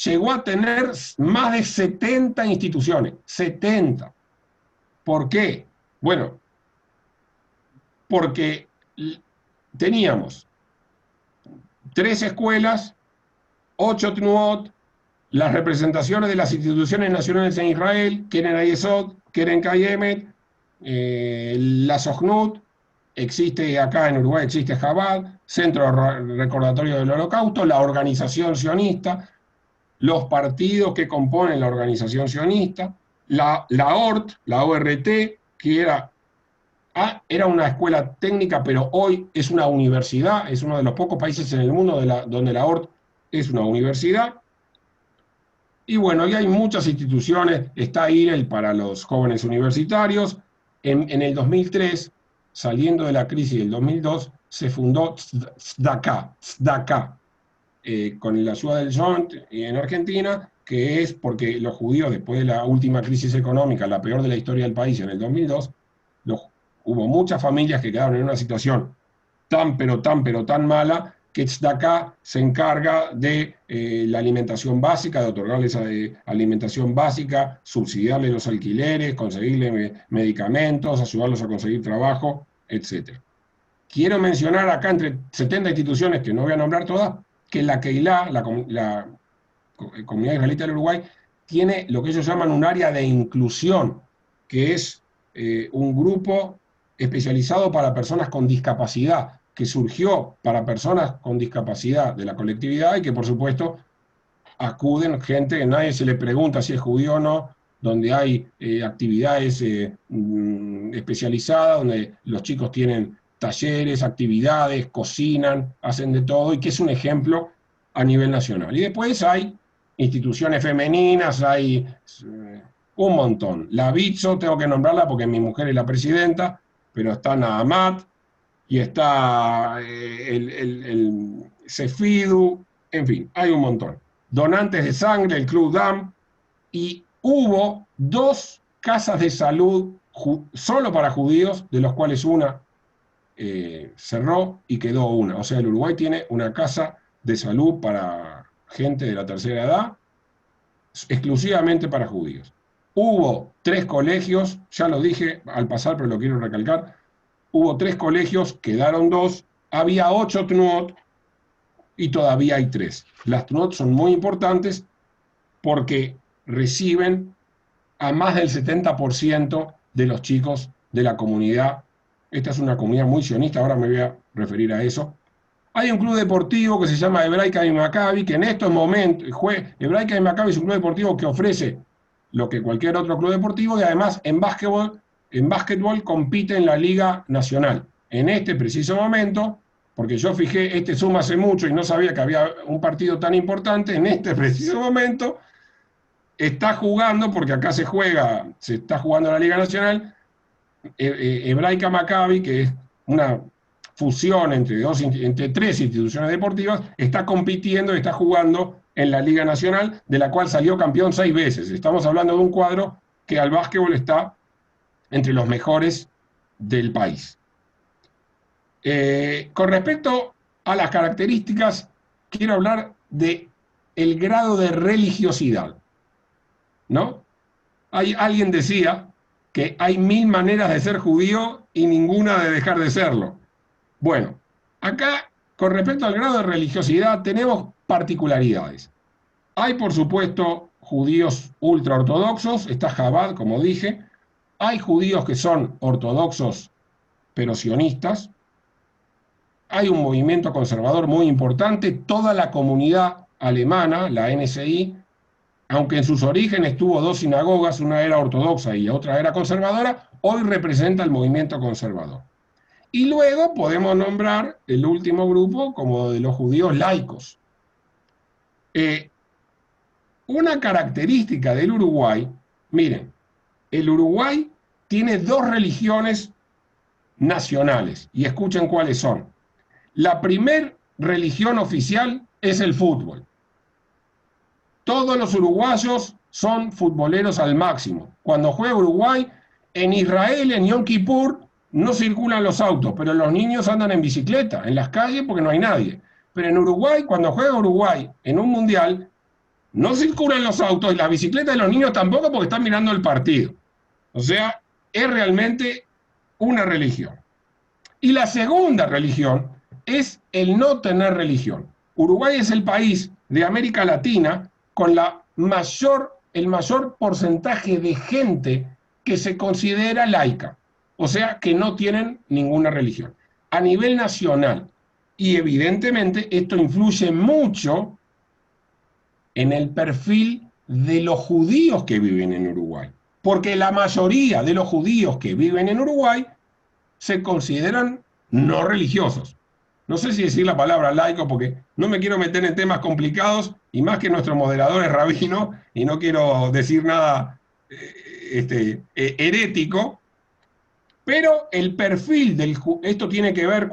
llegó a tener más de 70 instituciones, 70. ¿Por qué? Bueno, porque teníamos 3 escuelas, 8 TNUOT, las representaciones de las instituciones nacionales en Israel, Keren Ayesod, Keren Kayemet, la Sochnut, existe acá en Uruguay, existe Chabad, Centro Recordatorio del Holocausto, la organización sionista, los partidos que componen la organización sionista, la ORT, la ORT, que era una escuela técnica, pero hoy es una universidad, es uno de los pocos países en el mundo donde la ORT es una universidad. Y bueno, y hay muchas instituciones, está IREL para los jóvenes universitarios. En el 2003, saliendo de la crisis del 2002, se fundó SDACA, con la ayuda del Joint en Argentina, que es porque los judíos, después de la última crisis económica, la peor de la historia del país en el 2002, hubo muchas familias que quedaron en una situación tan mala, que Tzedakah se encarga de la alimentación básica, de otorgarles alimentación básica, subsidiarles los alquileres, conseguirles medicamentos, ayudarlos a conseguir trabajo, etc. Quiero mencionar acá, entre 70 instituciones, que no voy a nombrar todas, que la Keilah, la Comunidad Israelita del Uruguay, tiene lo que ellos llaman un área de inclusión, que es un grupo especializado para personas con discapacidad, que surgió para personas con discapacidad de la colectividad y que por supuesto acuden gente que nadie se le pregunta si es judío o no, donde hay actividades especializadas, donde los chicos tienen talleres, actividades, cocinan, hacen de todo, y que es un ejemplo a nivel nacional. Y después hay instituciones femeninas, hay un montón. La Bitso, tengo que nombrarla porque mi mujer es la presidenta, pero está Nahamat, y está el Cefidu, en fin, hay un montón. Donantes de sangre, el Club DAM, y hubo 2 casas de salud solo para judíos, de los cuales una cerró y quedó una. O sea, el Uruguay tiene una casa de salud para gente de la tercera edad, exclusivamente para judíos. Hubo 3 colegios, ya lo dije al pasar, pero lo quiero recalcar. Hubo 3 colegios, quedaron 2, había 8 TNUOT y todavía hay 3. Las TNUOT son muy importantes porque reciben a más del 70% de los chicos de la comunidad esta es una comunidad muy sionista, ahora me voy a referir a eso. Hay un club deportivo que se llama Hebraica y Maccabi, que en estos momentos, Hebraica y Maccabi es un club deportivo que ofrece lo que cualquier otro club deportivo y además en básquetbol compite en la Liga Nacional. En este preciso momento, porque yo fijé, este suma hace mucho y no sabía que había un partido tan importante, en este preciso momento está jugando, porque acá se está jugando la Liga Nacional, Hebraica Maccabi, que es una fusión entre tres instituciones deportivas, está compitiendo y está jugando en la Liga Nacional, de la cual salió campeón 6 veces. Estamos hablando de un cuadro que al básquetbol está entre los mejores del país. Con respecto a las características, quiero hablar de el grado de religiosidad, ¿no? Alguien decía que hay 1000 maneras de ser judío y ninguna de dejar de serlo. Bueno, acá, con respecto al grado de religiosidad, tenemos particularidades. Hay, por supuesto, judíos ultraortodoxos, está Chabad, como dije. Hay judíos que son ortodoxos, pero sionistas. Hay un movimiento conservador muy importante. Toda la comunidad alemana, la NSI, aunque en sus orígenes tuvo 2 sinagogas, una era ortodoxa y otra era conservadora, hoy representa el movimiento conservador. Y luego podemos nombrar el último grupo como de los judíos laicos. Una característica del Uruguay, miren, el Uruguay tiene 2 religiones nacionales, y escuchen cuáles son. La primer religión oficial es el fútbol. Todos los uruguayos son futboleros al máximo. Cuando juega Uruguay, en Israel, en Yom Kippur, no circulan los autos, pero los niños andan en bicicleta, en las calles porque no hay nadie. Pero en Uruguay, cuando juega Uruguay en un mundial, no circulan los autos y las bicicletas de los niños tampoco porque están mirando el partido. O sea, es realmente una religión. Y la segunda religión es el no tener religión. Uruguay es el país de América Latina con el mayor porcentaje de gente que se considera laica, o sea, que no tienen ninguna religión, a nivel nacional. Y evidentemente esto influye mucho en el perfil de los judíos que viven en Uruguay, porque la mayoría de los judíos que viven en Uruguay se consideran no religiosos. No sé si decir la palabra laico porque no me quiero meter en temas complicados y más que nuestro moderador es rabino y no quiero decir nada herético, pero el perfil esto tiene que ver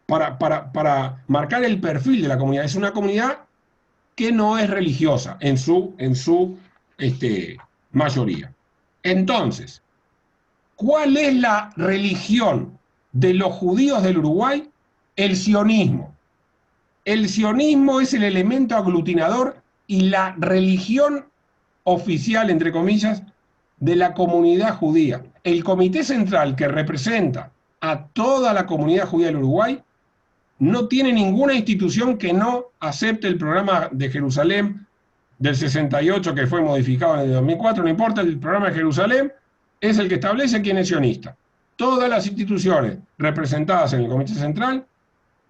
para marcar el perfil de la comunidad. Es una comunidad que no es religiosa en su mayoría. Entonces, ¿cuál es la religión de los judíos del Uruguay? El sionismo. El sionismo es el elemento aglutinador y la religión oficial, entre comillas, de la comunidad judía. El Comité Central, que representa a toda la comunidad judía del Uruguay, no tiene ninguna institución que no acepte el programa de Jerusalén del 68, que fue modificado en el 2004, no importa, el programa de Jerusalén es el que establece quién es sionista. Todas las instituciones representadas en el Comité Central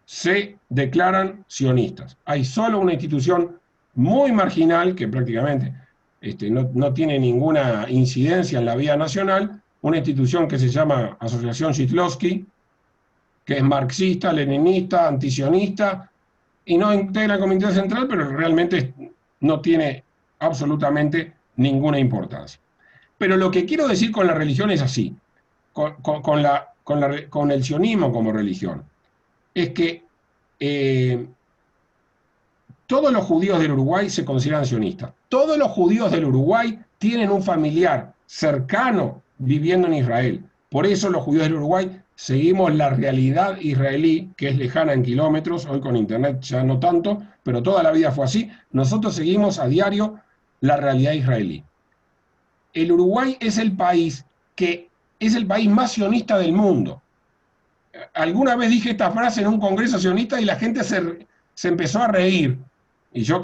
se declaran sionistas. Hay solo una institución muy marginal que prácticamente no tiene ninguna incidencia en la vida nacional, una institución que se llama Asociación Shidlovsky, que es marxista, leninista, antisionista, y no integra el Comité Central, pero realmente no tiene absolutamente ninguna importancia. Pero lo que quiero decir con la religión es así, con el sionismo como religión, es que todos los judíos del Uruguay se consideran sionistas. Todos los judíos del Uruguay tienen un familiar cercano viviendo en Israel. Por eso los judíos del Uruguay seguimos la realidad israelí, que es lejana en kilómetros, hoy con internet ya no tanto, pero toda la vida fue así. Nosotros seguimos a diario la realidad israelí. El Uruguay es el país más sionista del mundo. Alguna vez dije esta frase en un congreso sionista y la gente se empezó a reír. Y yo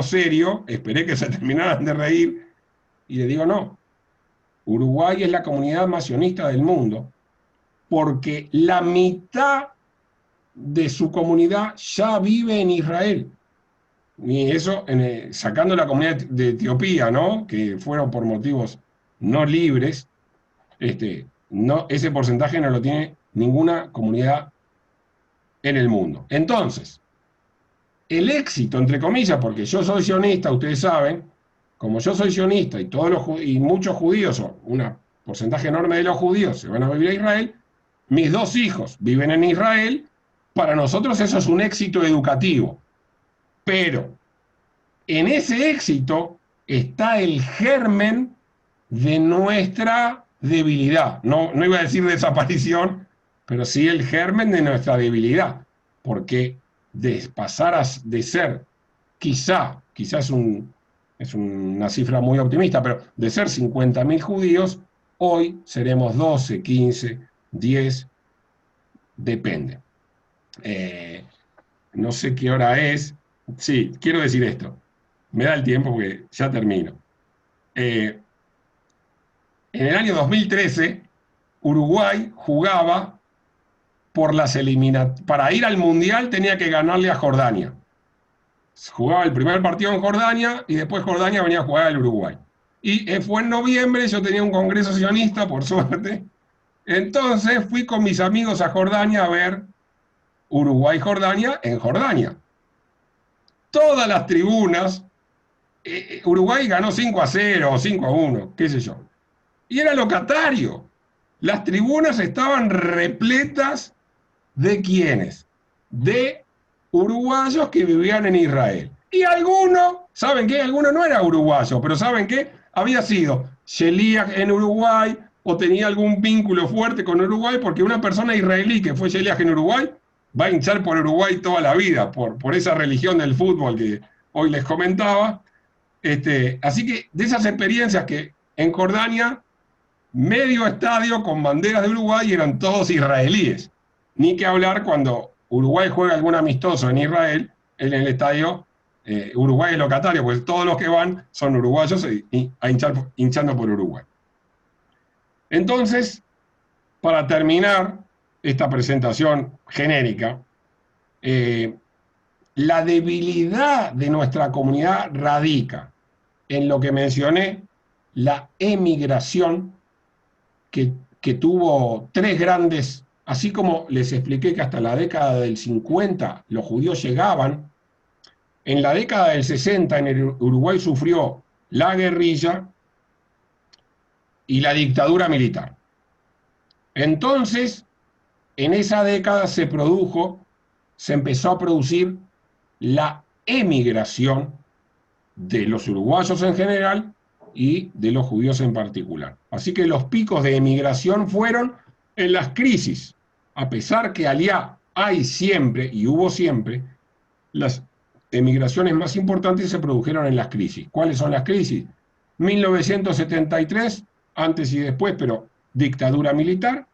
serio, esperé que se terminaran de reír y le digo no. Uruguay es la comunidad más sionista del mundo porque la mitad de su comunidad ya vive en Israel. Y eso, sacando la comunidad de Etiopía, ¿no? Que fueron por motivos no libres, no, ese porcentaje no lo tiene ninguna comunidad en el mundo. Entonces, el éxito, entre comillas, porque yo soy sionista, ustedes saben, como yo soy sionista y, y muchos judíos, o un porcentaje enorme de los judíos se van a vivir a Israel, mis 2 hijos viven en Israel, para nosotros eso es un éxito educativo. Pero en ese éxito está el germen de nuestra debilidad. No, no iba a decir desaparición, pero sí el germen de nuestra debilidad. Porque de pasar de ser, quizás es una cifra muy optimista, pero de ser 50.000 judíos, hoy seremos 12, 15, 10, depende. No sé qué hora es. Sí, quiero decir esto. Me da el tiempo porque ya termino. En el año 2013, Uruguay jugaba por las eliminatorias. Para ir al Mundial tenía que ganarle a Jordania. Jugaba el primer partido en Jordania y después Jordania venía a jugar al Uruguay. Y fue en noviembre, yo tenía un congreso sionista, por suerte. Entonces fui con mis amigos a Jordania a ver Uruguay-Jordania en Jordania. Todas las tribunas, Uruguay ganó 5-0 o 5-1, qué sé yo. Y era locatario. Las tribunas estaban repletas de ¿quiénes? De uruguayos que vivían en Israel. Y algunos, ¿saben qué? Algunos no era uruguayo, pero ¿saben qué? Había sido Sheliach en Uruguay o tenía algún vínculo fuerte con Uruguay, porque una persona israelí que fue Sheliach en Uruguay va a hinchar por Uruguay toda la vida, por esa religión del fútbol que hoy les comentaba. Así que de esas experiencias que en Jordania, medio estadio con banderas de Uruguay eran todos israelíes. Ni que hablar cuando Uruguay juega algún amistoso en Israel, en el estadio, Uruguay es locatario, pues todos los que van son uruguayos hinchando por Uruguay. Entonces, para terminar esta presentación genérica, la debilidad de nuestra comunidad radica en lo que mencioné, la emigración que tuvo 3 grandes, así como les expliqué que hasta la década del 50 los judíos llegaban, en la década del 60 en el Uruguay sufrió la guerrilla y la dictadura militar. Entonces, en esa década se empezó a producir la emigración de los uruguayos en general y de los judíos en particular. Así que los picos de emigración fueron en las crisis, a pesar que allá hay siempre, y hubo siempre, las emigraciones más importantes se produjeron en las crisis. ¿Cuáles son las crisis? 1973, antes y después, pero dictadura militar.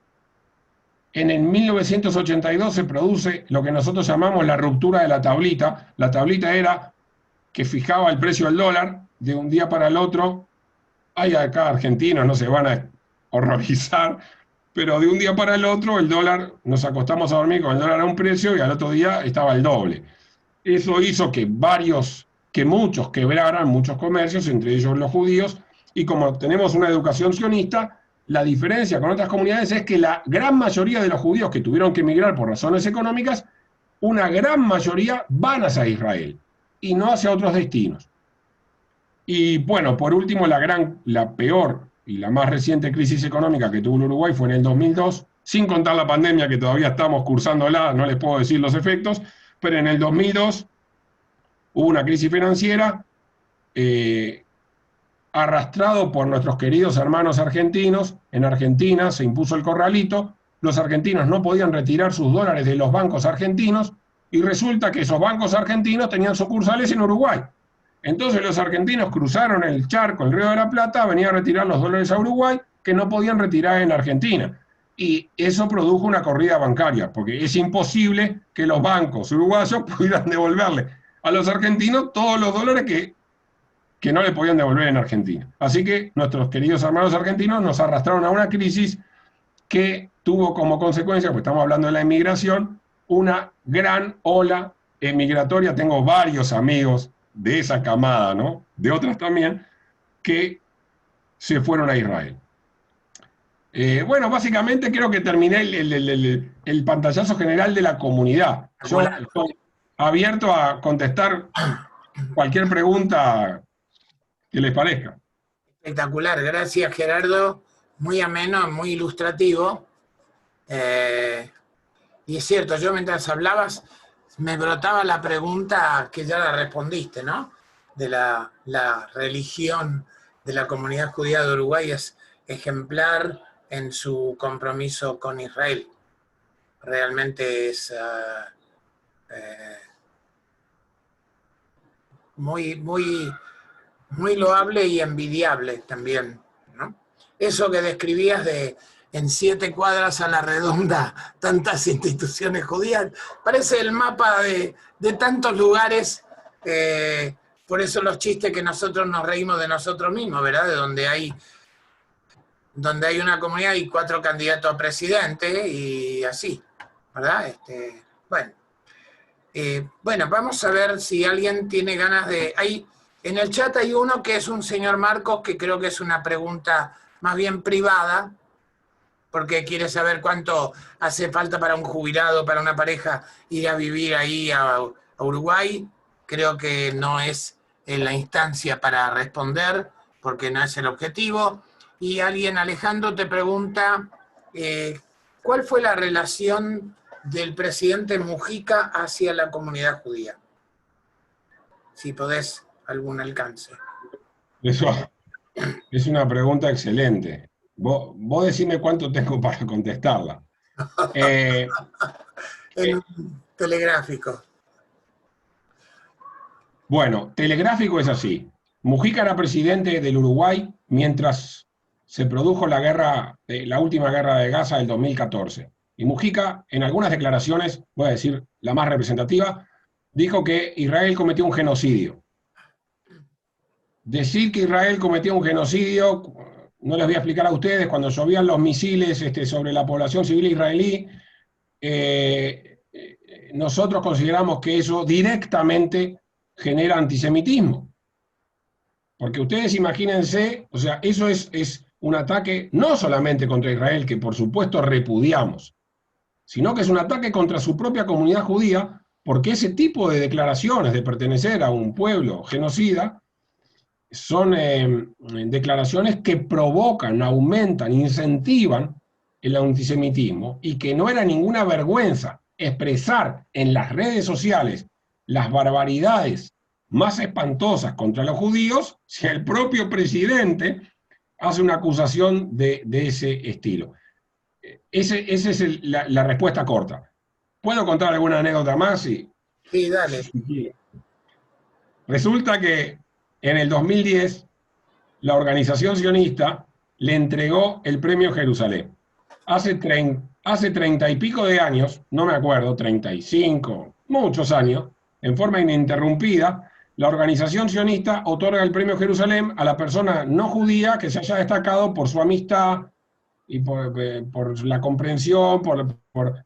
En el 1982 se produce lo que nosotros llamamos la ruptura de la tablita. La tablita era que fijaba el precio del dólar de un día para el otro. Hay acá argentinos, no se van a horrorizar, pero de un día para el otro el dólar, nos acostamos a dormir con el dólar a un precio y al otro día estaba el doble. Eso hizo que muchos quebraran, muchos comercios, entre ellos los judíos, y como tenemos una educación sionista, la diferencia con otras comunidades es que la gran mayoría de los judíos que tuvieron que emigrar por razones económicas, una gran mayoría van hacia Israel y no hacia otros destinos. Y bueno, por último, la peor y la más reciente crisis económica que tuvo el Uruguay fue en el 2002, sin contar la pandemia que todavía estamos cursándola, no les puedo decir los efectos, pero en el 2002 hubo una crisis financiera arrastrado por nuestros queridos hermanos argentinos. En Argentina se impuso el corralito, los argentinos no podían retirar sus dólares de los bancos argentinos y resulta que esos bancos argentinos tenían sucursales en Uruguay. Entonces los argentinos cruzaron el charco, el Río de la Plata, venían a retirar los dólares a Uruguay que no podían retirar en Argentina. Y eso produjo una corrida bancaria, porque es imposible que los bancos uruguayos pudieran devolverle a los argentinos todos los dólares que no le podían devolver en Argentina. Así que nuestros queridos hermanos argentinos nos arrastraron a una crisis que tuvo como consecuencia, pues estamos hablando de la inmigración, una gran ola migratoria. Tengo varios amigos de esa camada, ¿no? De otras también, que se fueron a Israel. Bueno, básicamente creo que terminé el pantallazo general de la comunidad. Yo estoy abierto a contestar cualquier pregunta que les parezca. Espectacular, gracias Gerardo, muy ameno, muy ilustrativo. Y es cierto, yo mientras hablabas me brotaba la pregunta que ya la respondiste, ¿no? De la religión de la comunidad judía de Uruguay es ejemplar en su compromiso con Israel. Realmente es muy loable y envidiable también, ¿no? Eso que describías de en 7 cuadras a la redonda tantas instituciones judías, parece el mapa de tantos lugares, por eso los chistes que nosotros nos reímos de nosotros mismos, ¿verdad? De donde hay una comunidad y 4 candidatos a presidente y así, ¿verdad? Bueno, vamos a ver si alguien tiene ganas de... En el chat hay uno que es un señor Marcos, que creo que es una pregunta más bien privada, porque quiere saber cuánto hace falta para un jubilado, para una pareja, ir a vivir ahí a Uruguay. Creo que no es en la instancia para responder, porque no es el objetivo. Y alguien, Alejandro, te pregunta, ¿cuál fue la relación del presidente Mujica hacia la comunidad judía? Si podés algún alcance. Eso es una pregunta excelente. Vos decime cuánto tengo para contestarla. En un telegráfico. Bueno, telegráfico es así. Mujica era presidente del Uruguay mientras se produjo la última guerra de Gaza del 2014. Y Mujica, en algunas declaraciones, voy a decir la más representativa, dijo que Israel cometió un genocidio. Decir que Israel cometió un genocidio, no les voy a explicar a ustedes, cuando llovían los misiles sobre la población civil israelí, nosotros consideramos que eso directamente genera antisemitismo. Porque ustedes imagínense, o sea, eso es un ataque no solamente contra Israel, que por supuesto repudiamos, sino que es un ataque contra su propia comunidad judía, porque ese tipo de declaraciones de pertenecer a un pueblo genocida son declaraciones que provocan, aumentan, incentivan el antisemitismo, y que no era ninguna vergüenza expresar en las redes sociales las barbaridades más espantosas contra los judíos, si el propio presidente hace una acusación de ese estilo. Esa es la respuesta corta. ¿Puedo contar alguna anécdota más? Sí, dale. Resulta que en el 2010 la organización sionista le entregó el premio Jerusalén. Hace 30 y pico de años, no me acuerdo, 35, muchos años, en forma ininterrumpida, la organización sionista otorga el premio Jerusalén a la persona no judía que se haya destacado por su amistad y por la comprensión, por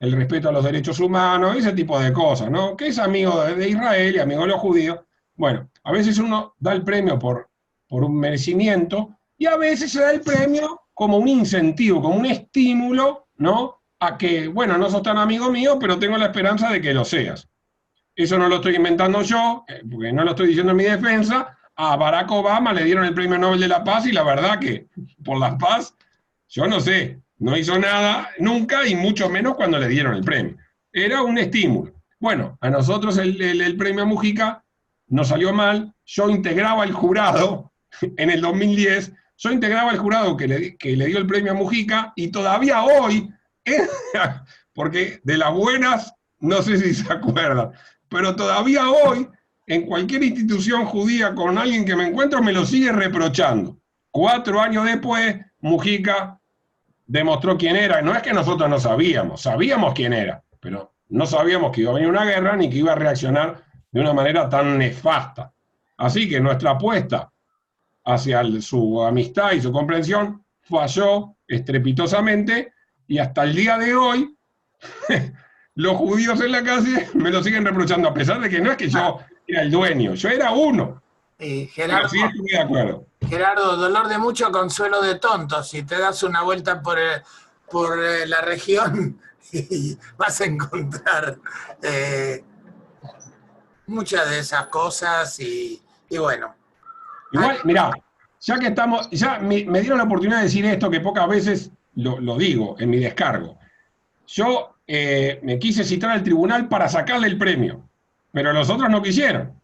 el respeto a los derechos humanos, ese tipo de cosas, ¿no? Que es amigo de Israel y amigo de los judíos. Bueno, a veces uno da el premio por un merecimiento, y a veces se da el premio como un incentivo, como un estímulo, ¿no? A que, bueno, no sos tan amigo mío, pero tengo la esperanza de que lo seas. Eso no lo estoy inventando yo, porque no lo estoy diciendo en mi defensa. A Barack Obama le dieron el Premio Nobel de la Paz, y la verdad que por la paz, yo no sé, no hizo nada nunca, y mucho menos cuando le dieron el premio. Era un estímulo. Bueno, a nosotros el premio Mujica nos salió mal. Yo integraba el jurado en el 2010, yo integraba el jurado que le dio el premio a Mujica, y todavía hoy, porque de las buenas, no sé si se acuerdan, pero todavía hoy, en cualquier institución judía con alguien que me encuentro, me lo sigue reprochando. 4 años después, Mujica demostró quién era. No es que nosotros no sabíamos quién era, pero no sabíamos que iba a venir una guerra ni que iba a reaccionar de una manera tan nefasta. Así que nuestra apuesta hacia su amistad y su comprensión falló estrepitosamente, Y hasta el día de hoy, los judíos en la calle me lo siguen reprochando, a pesar de que no es que yo era el dueño, yo era uno. Gerardo, pero sí estoy de acuerdo. Gerardo, dolor de mucho, consuelo de tonto. Si te das una vuelta por la región, vas a encontrar muchas de esas cosas y bueno. Igual, mirá, ya que estamos, ya me dieron la oportunidad de decir esto que pocas veces lo digo en mi descargo. Yo me quise citar al tribunal para sacarle el premio, pero los otros no quisieron.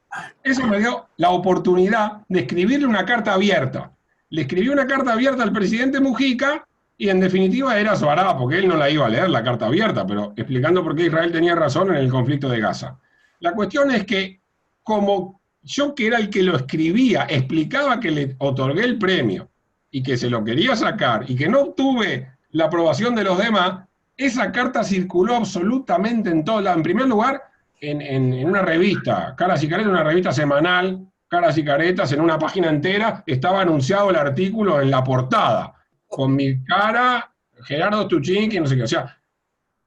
Eso me dio la oportunidad de escribirle una carta abierta. Le escribí una carta abierta al presidente Mujica y en definitiva era Soará, porque él no la iba a leer la carta abierta, pero explicando por qué Israel tenía razón en el conflicto de Gaza. La cuestión es que como yo, que era el que lo escribía, explicaba que le otorgué el premio y que se lo quería sacar y que no obtuve la aprobación de los demás, esa carta circuló absolutamente en todo lado. En primer lugar, en una revista, Caras y Caretas, una revista semanal, Caras y Caretas, en una página entera, estaba anunciado el artículo en la portada, con mi cara, Gerardo Stuchinski, no sé qué. O sea,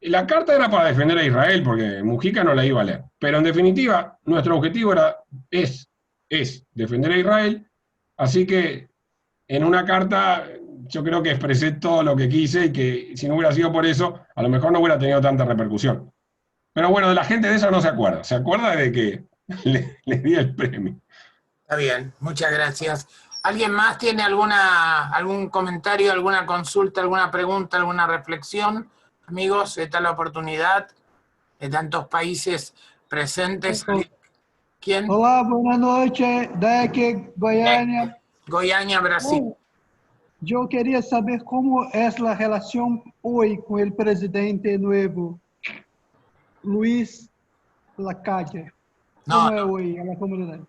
la carta era para defender a Israel, porque Mujica no la iba a leer. Pero en definitiva, nuestro objetivo es defender a Israel, así que en una carta yo creo que expresé todo lo que quise y que si no hubiera sido por eso, a lo mejor no hubiera tenido tanta repercusión. Pero bueno, de la gente de eso no se acuerda. Se acuerda de que le di el premio. Está bien, muchas gracias. ¿Alguien más tiene algún comentario, alguna consulta, alguna pregunta, alguna reflexión? Amigos, esta es la oportunidad de tantos países presentes. ¿Quién? Olá, boa noite. Daqui, Goiânia. Goiânia, Brasil. Eu queria saber como é a relação hoje com o presidente novo, Luiz Lacalle. ¿Cómo es hoy a la comunidad?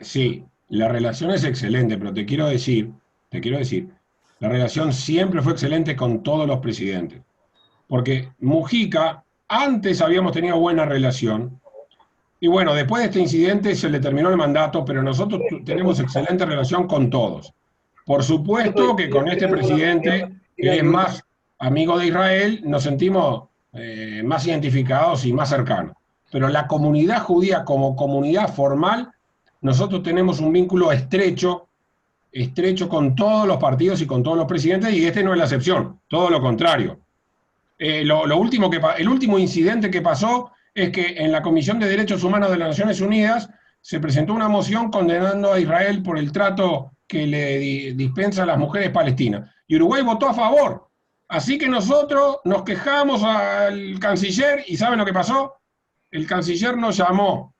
Sí, la relación es excelente, pero te quiero decir, la relación siempre fue excelente con todos los presidentes. Porque Mujica, antes habíamos tenido buena relación, y bueno, después de este incidente se le terminó el mandato, pero nosotros tenemos excelente relación con todos. Por supuesto que con este presidente, que es más amigo de Israel, nos sentimos más identificados y más cercanos. Pero la comunidad judía como comunidad formal, nosotros tenemos un vínculo estrecho con todos los partidos y con todos los presidentes, y este no es la excepción, todo lo contrario. El último incidente que pasó es que en la Comisión de Derechos Humanos de las Naciones Unidas se presentó una moción condenando a Israel por el trato que le dispensa a las mujeres palestinas. Y Uruguay votó a favor. Así que nosotros nos quejamos al canciller, y ¿saben lo que pasó? El canciller nos llamó,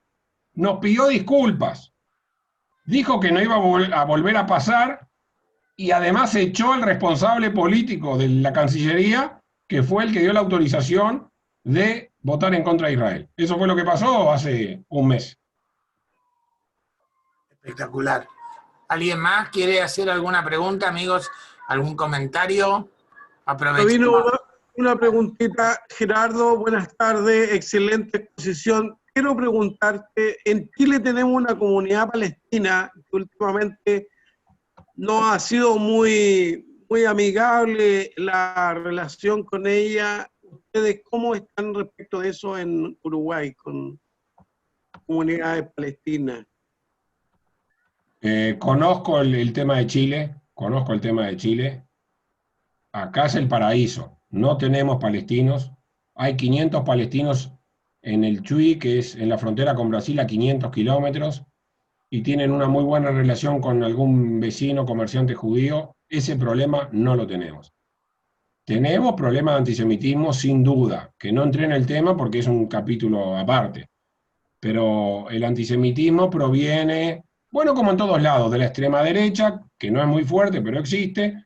nos pidió disculpas, dijo que no iba a volver a pasar, y además echó al responsable político de la Cancillería, que fue el que dio la autorización de votar en contra de Israel. Eso fue lo que pasó hace un mes. Espectacular. ¿Alguien más quiere hacer alguna pregunta, amigos? ¿Algún comentario? Vino una preguntita, Gerardo, buenas tardes, excelente exposición. Quiero preguntarte, en Chile tenemos una comunidad palestina que últimamente no ha sido muy amigable la relación con ella. ¿Ustedes cómo están respecto de eso en Uruguay con comunidades palestinas? Conozco el tema de Chile, Acá es el paraíso, no tenemos palestinos, hay 500 palestinos en el Chuy, que es en la frontera con Brasil a 500 kilómetros, y tienen una muy buena relación con algún vecino comerciante judío. Ese problema no lo tenemos. Tenemos problemas de antisemitismo, sin duda, que no entré en el tema porque es un capítulo aparte, pero el antisemitismo proviene, bueno, como en todos lados, de la extrema derecha, que no es muy fuerte, pero existe,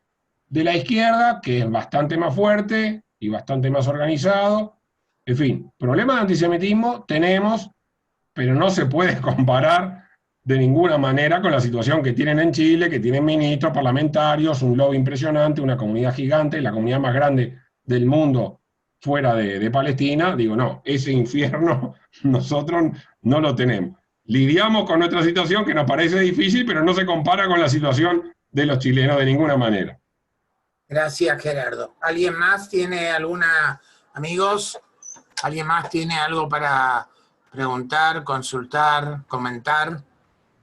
de la izquierda, que es bastante más fuerte y bastante más organizado. En fin, problemas de antisemitismo tenemos, pero no se puede comparar de ninguna manera con la situación que tienen en Chile, que tienen ministros, parlamentarios, un lobby impresionante, una comunidad gigante, la comunidad más grande del mundo fuera de Palestina. Digo, no, ese infierno nosotros no lo tenemos. Lidiamos con nuestra situación, que nos parece difícil, pero no se compara con la situación de los chilenos de ninguna manera. Gracias, Gerardo. ¿Alguien más tiene amigos? ¿Alguien más tiene algo para preguntar, consultar, comentar?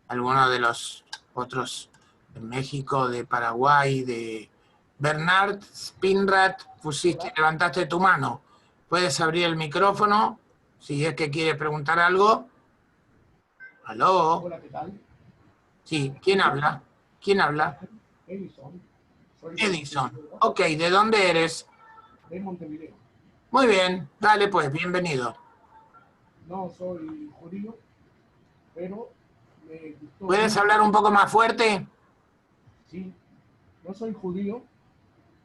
¿Alguno de los otros de México, de Paraguay, de Bernard Spinrad? Levantaste tu mano. ¿Puedes abrir el micrófono si es que quieres preguntar algo? ¿Aló? Hola, ¿qué tal? Sí, ¿quién habla? ¿Quién habla? Edison. Edison. Ok, ¿de dónde eres? De Montevideo. Muy bien, dale pues, bienvenido. No soy judío, pero me gustó ¿Puedes mucho. hablar un poco más fuerte? Sí, no soy judío,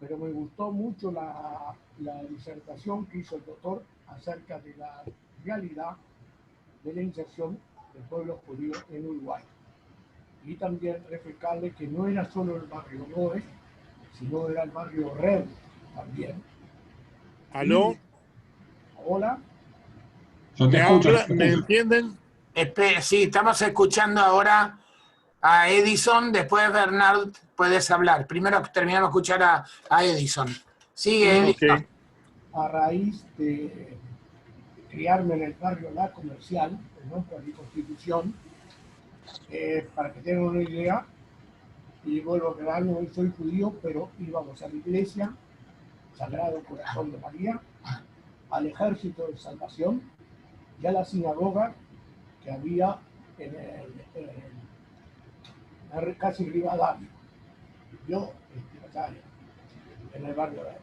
pero me gustó mucho la disertación que hizo el doctor acerca de la realidad de la inserción del pueblo judío en Uruguay. Y también refrescarle que no era solo el barrio Noé, sino era el barrio Red también. ¿Aló? Y, hola. Yo te ¿Me escucho. habla? ¿Me entienden? Sí, estamos escuchando ahora a Edison, después Bernard puedes hablar. Primero terminamos de escuchar a Edison. Sigue, Edison. Ok. A raíz de criarme en el barrio La Comercial, ¿no? Por mi constitución, para que tengan una idea, y vuelvo a aclarar, no soy judío, pero íbamos a la iglesia, Sagrado Corazón de María, al Ejército de Salvación y a la sinagoga que había en casi Rivadavia, yo, en el barrio de él.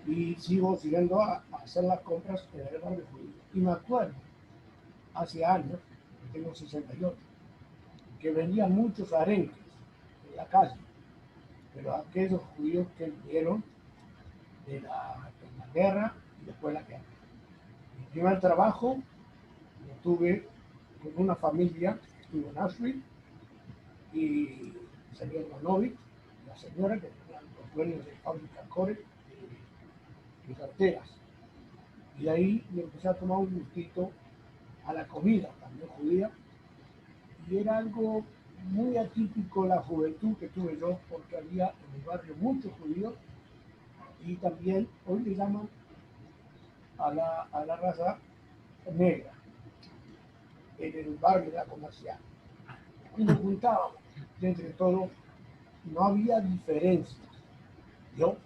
Y sigo siguiendo a hacer las compras en el barrio judío. Y me acuerdo, hace años, tengo 68, que vendían muchos arenques en la calle, pero aquellos judíos que vinieron de la guerra y después la guerra. Mi primer trabajo lo tuve con una familia que estuvo en Auschwitz y el señor Manovic, la señora que tenían los dueños de fábrica Core y carteras. Y de ahí me empecé a tomar un gustito a la comida, también judía, y era algo muy atípico la juventud que tuve yo, porque había en el barrio muchos judíos y también hoy le llaman a la raza negra en el barrio de La Comercial. Y nos juntábamos, y entre todos no había diferencias, yo,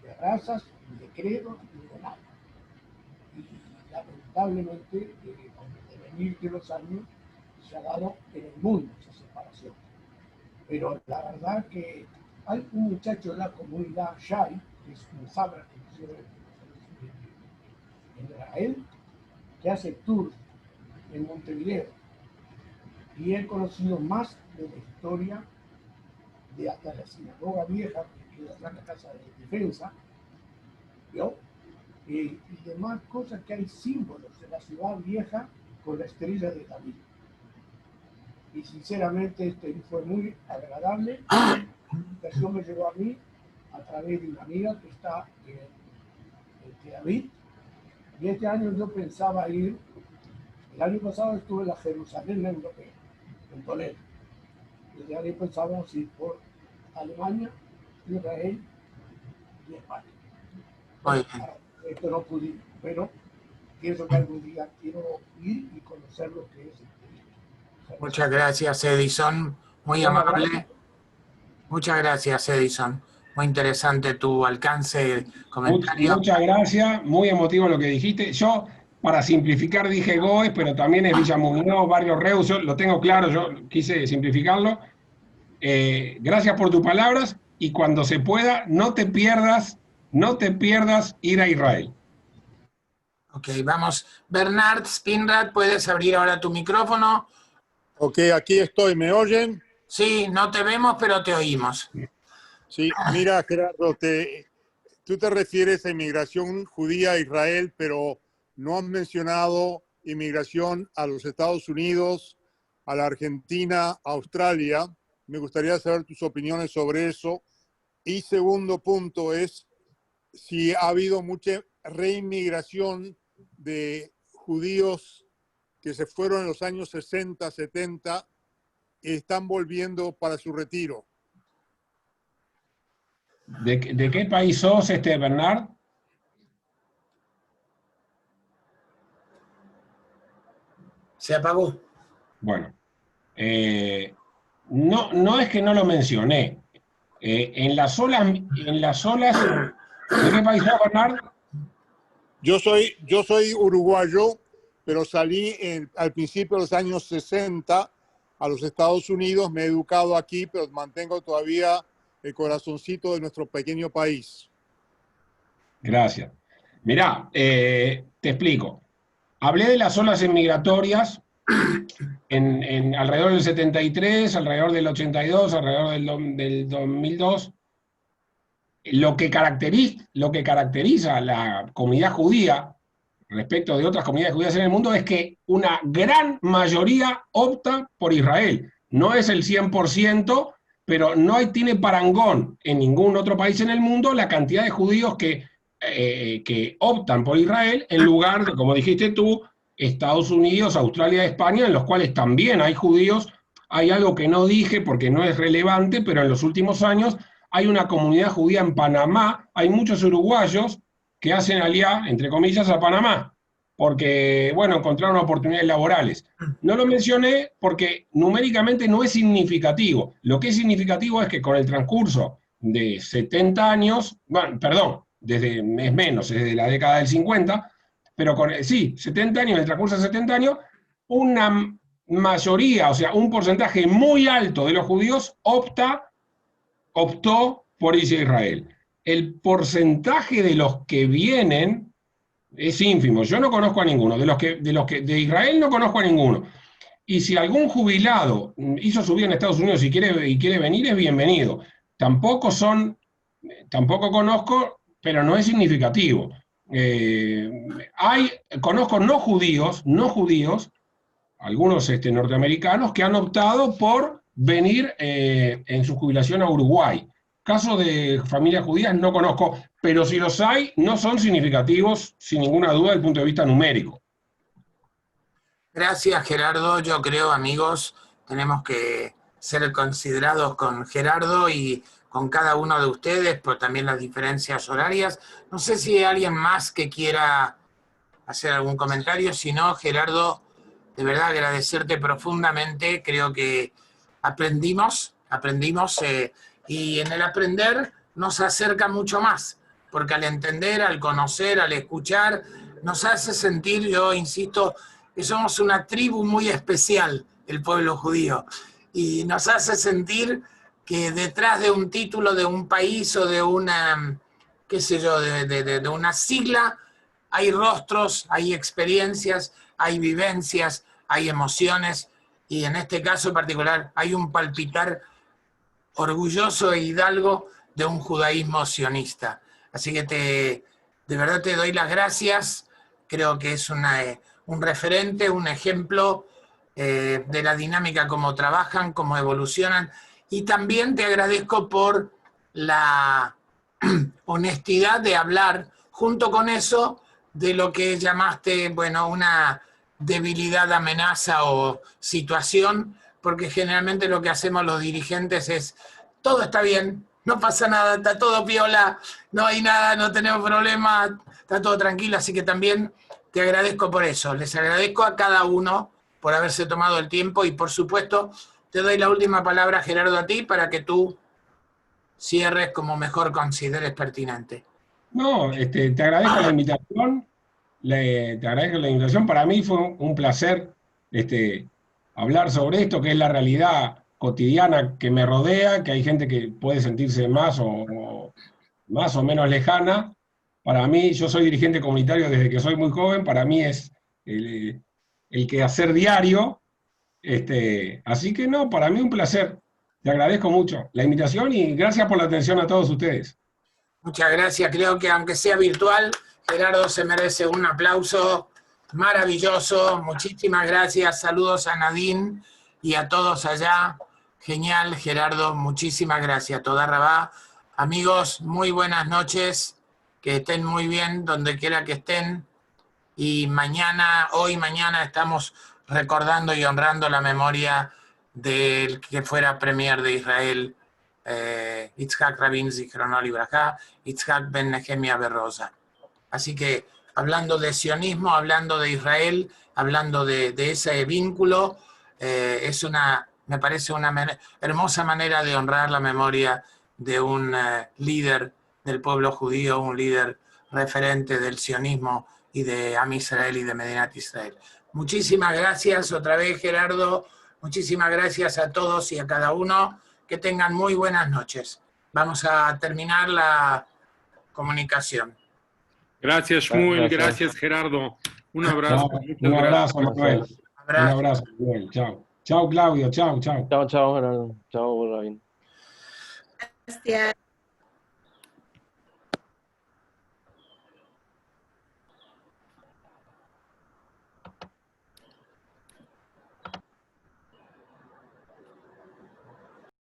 de razas, ni de credos, ni de nada. Y lamentablemente, con el devenir de los años, se ha dado en el mundo esa separación. Pero la verdad que hay un muchacho de la comunidad Shai, que es un sabra que pusieron en Israel, que hace tours en Montevideo. Y he conocido más de la historia de hasta la sinagoga vieja, que es la casa de defensa, ¿vio? Y demás cosas que hay símbolos de la ciudad vieja con la estrella de David. Y sinceramente fue muy agradable. La invitación me llegó a mí a través de una amiga que está en Tel Aviv. Y este año yo pensaba ir, el año pasado estuve en la Jerusalén europea, en Toledo. Y este año pensábamos ir por Alemania, Israel y España. Muy bien. Esto no pude, pero pienso que algún día quiero ir y conocer lo que es. Muchas gracias, Edison. Muy amable. Muchas gracias, Edison. Muy interesante tu alcance, comentario. Muchas gracias, muy emotivo lo que dijiste. Yo, para simplificar, dije Goes, pero también es Villa Muñoz, Barrio Reus, yo lo tengo claro, yo quise simplificarlo. Gracias por tus palabras y cuando se pueda, no te pierdas ir a Israel. Ok, vamos. Bernard Spinrad, ¿puedes abrir ahora tu micrófono? Ok, aquí estoy. ¿Me oyen? Sí, no te vemos, pero te oímos. Sí, mira, Gerardo, tú te refieres a inmigración judía a Israel, pero no has mencionado inmigración a los Estados Unidos, a la Argentina, a Australia. Me gustaría saber tus opiniones sobre eso. Y segundo punto es si ha habido mucha reinmigración de judíos que se fueron en los años 60, 70 y están volviendo para su retiro. ¿De qué país sos, Bernard? Se apagó. Bueno, no es que no lo mencioné. En las olas, ¿de qué país sos, Bernard? Yo soy uruguayo, pero salí al principio de los años 60 a los Estados Unidos. Me he educado aquí, pero mantengo todavía el corazoncito de nuestro pequeño país. Gracias. Mirá, te explico. Hablé de las olas migratorias alrededor del 73, alrededor del 82, alrededor del 2002. Lo que caracteriza a la comunidad judía respecto de otras comunidades judías en el mundo es que una gran mayoría opta por Israel. No es el 100%, pero tiene parangón en ningún otro país en el mundo la cantidad de judíos que optan por Israel en lugar de, como dijiste tú, Estados Unidos, Australia, España, en los cuales también hay judíos. Hay algo que no dije porque no es relevante, pero en los últimos años hay una comunidad judía en Panamá, hay muchos uruguayos que hacen aliá, entre comillas, a Panamá, porque, bueno, encontraron oportunidades laborales. No lo mencioné porque numéricamente no es significativo. Lo que es significativo es que con el transcurso de 70 años, bueno, perdón, es menos, es desde la década del 50, pero 70 años, en el transcurso de 70 años, una mayoría, o sea, un porcentaje muy alto de los judíos optó por irse a Israel. El porcentaje de los que vienen es ínfimo. Yo no conozco a ninguno. De Israel no conozco a ninguno. Y si algún jubilado hizo su vida en Estados Unidos y quiere venir, es bienvenido. Tampoco conozco, pero no es significativo. Conozco no judíos, algunos norteamericanos que han optado por venir en su jubilación a Uruguay. Casos de familias judías no conozco, pero si los hay, no son significativos, sin ninguna duda, desde el punto de vista numérico. Gracias, Gerardo. Yo creo, amigos, tenemos que ser considerados con Gerardo y con cada uno de ustedes, por también las diferencias horarias. No sé si hay alguien más que quiera hacer algún comentario. Si no, Gerardo, de verdad agradecerte profundamente. Creo que aprendimos y en el aprender nos acerca mucho más, porque al entender, al conocer, al escuchar, nos hace sentir, yo insisto, que somos una tribu muy especial, el pueblo judío, y nos hace sentir que detrás de un título de un país o de una, qué sé yo, de una sigla, hay rostros, hay experiencias, hay vivencias, hay emociones, y en este caso particular hay un palpitar orgulloso e hidalgo de un judaísmo sionista. Así que de verdad te doy las gracias. Creo que es un referente, un ejemplo de la dinámica, cómo trabajan, cómo evolucionan. Y también te agradezco por la honestidad de hablar, junto con eso, de lo que llamaste, bueno, una debilidad, amenaza o situación, porque generalmente lo que hacemos los dirigentes es, todo está bien, no pasa nada, está todo piola, no hay nada, no tenemos problema, está todo tranquilo, así que también te agradezco por eso. Les agradezco a cada uno por haberse tomado el tiempo y por supuesto te doy la última palabra, Gerardo, a ti para que tú cierres como mejor consideres pertinente. No, te agradezco la invitación. Te agradezco la invitación. Para mí fue un placer hablar sobre esto, que es la realidad cotidiana que me rodea, que hay gente que puede sentirse más o menos lejana. Para mí, yo soy dirigente comunitario desde que soy muy joven, para mí es el quehacer diario. Así que no, para mí un placer. Te agradezco mucho la invitación y gracias por la atención a todos ustedes. Muchas gracias. Creo que aunque sea virtual, Gerardo se merece un aplauso maravilloso. Muchísimas gracias. Saludos a Nadine y a todos allá. Genial, Gerardo. Muchísimas gracias. Toda Rabá. Amigos, muy buenas noches. Que estén muy bien donde quiera que estén. Y hoy mañana estamos recordando y honrando la memoria del que fuera premier de Israel, Yitzhak Rabin Zichrono Libraja, Yitzhak Ben Nehemia Berrosa. Así que hablando de sionismo, hablando de Israel, hablando de ese vínculo, me parece una hermosa manera de honrar la memoria de un líder del pueblo judío, un líder referente del sionismo y de Am Israel y de Medinat Israel. Muchísimas gracias otra vez, Gerardo. Muchísimas gracias a todos y a cada uno. Que tengan muy buenas noches. Vamos a terminar la comunicación. Gracias, Shmuel. Gracias, Gerardo. Un abrazo. Un abrazo, Manuel. Un abrazo, Manuel. Chao. Chao, Claudio. Chao, chao. Chao, Gerardo. Chao, Rabin. Gracias.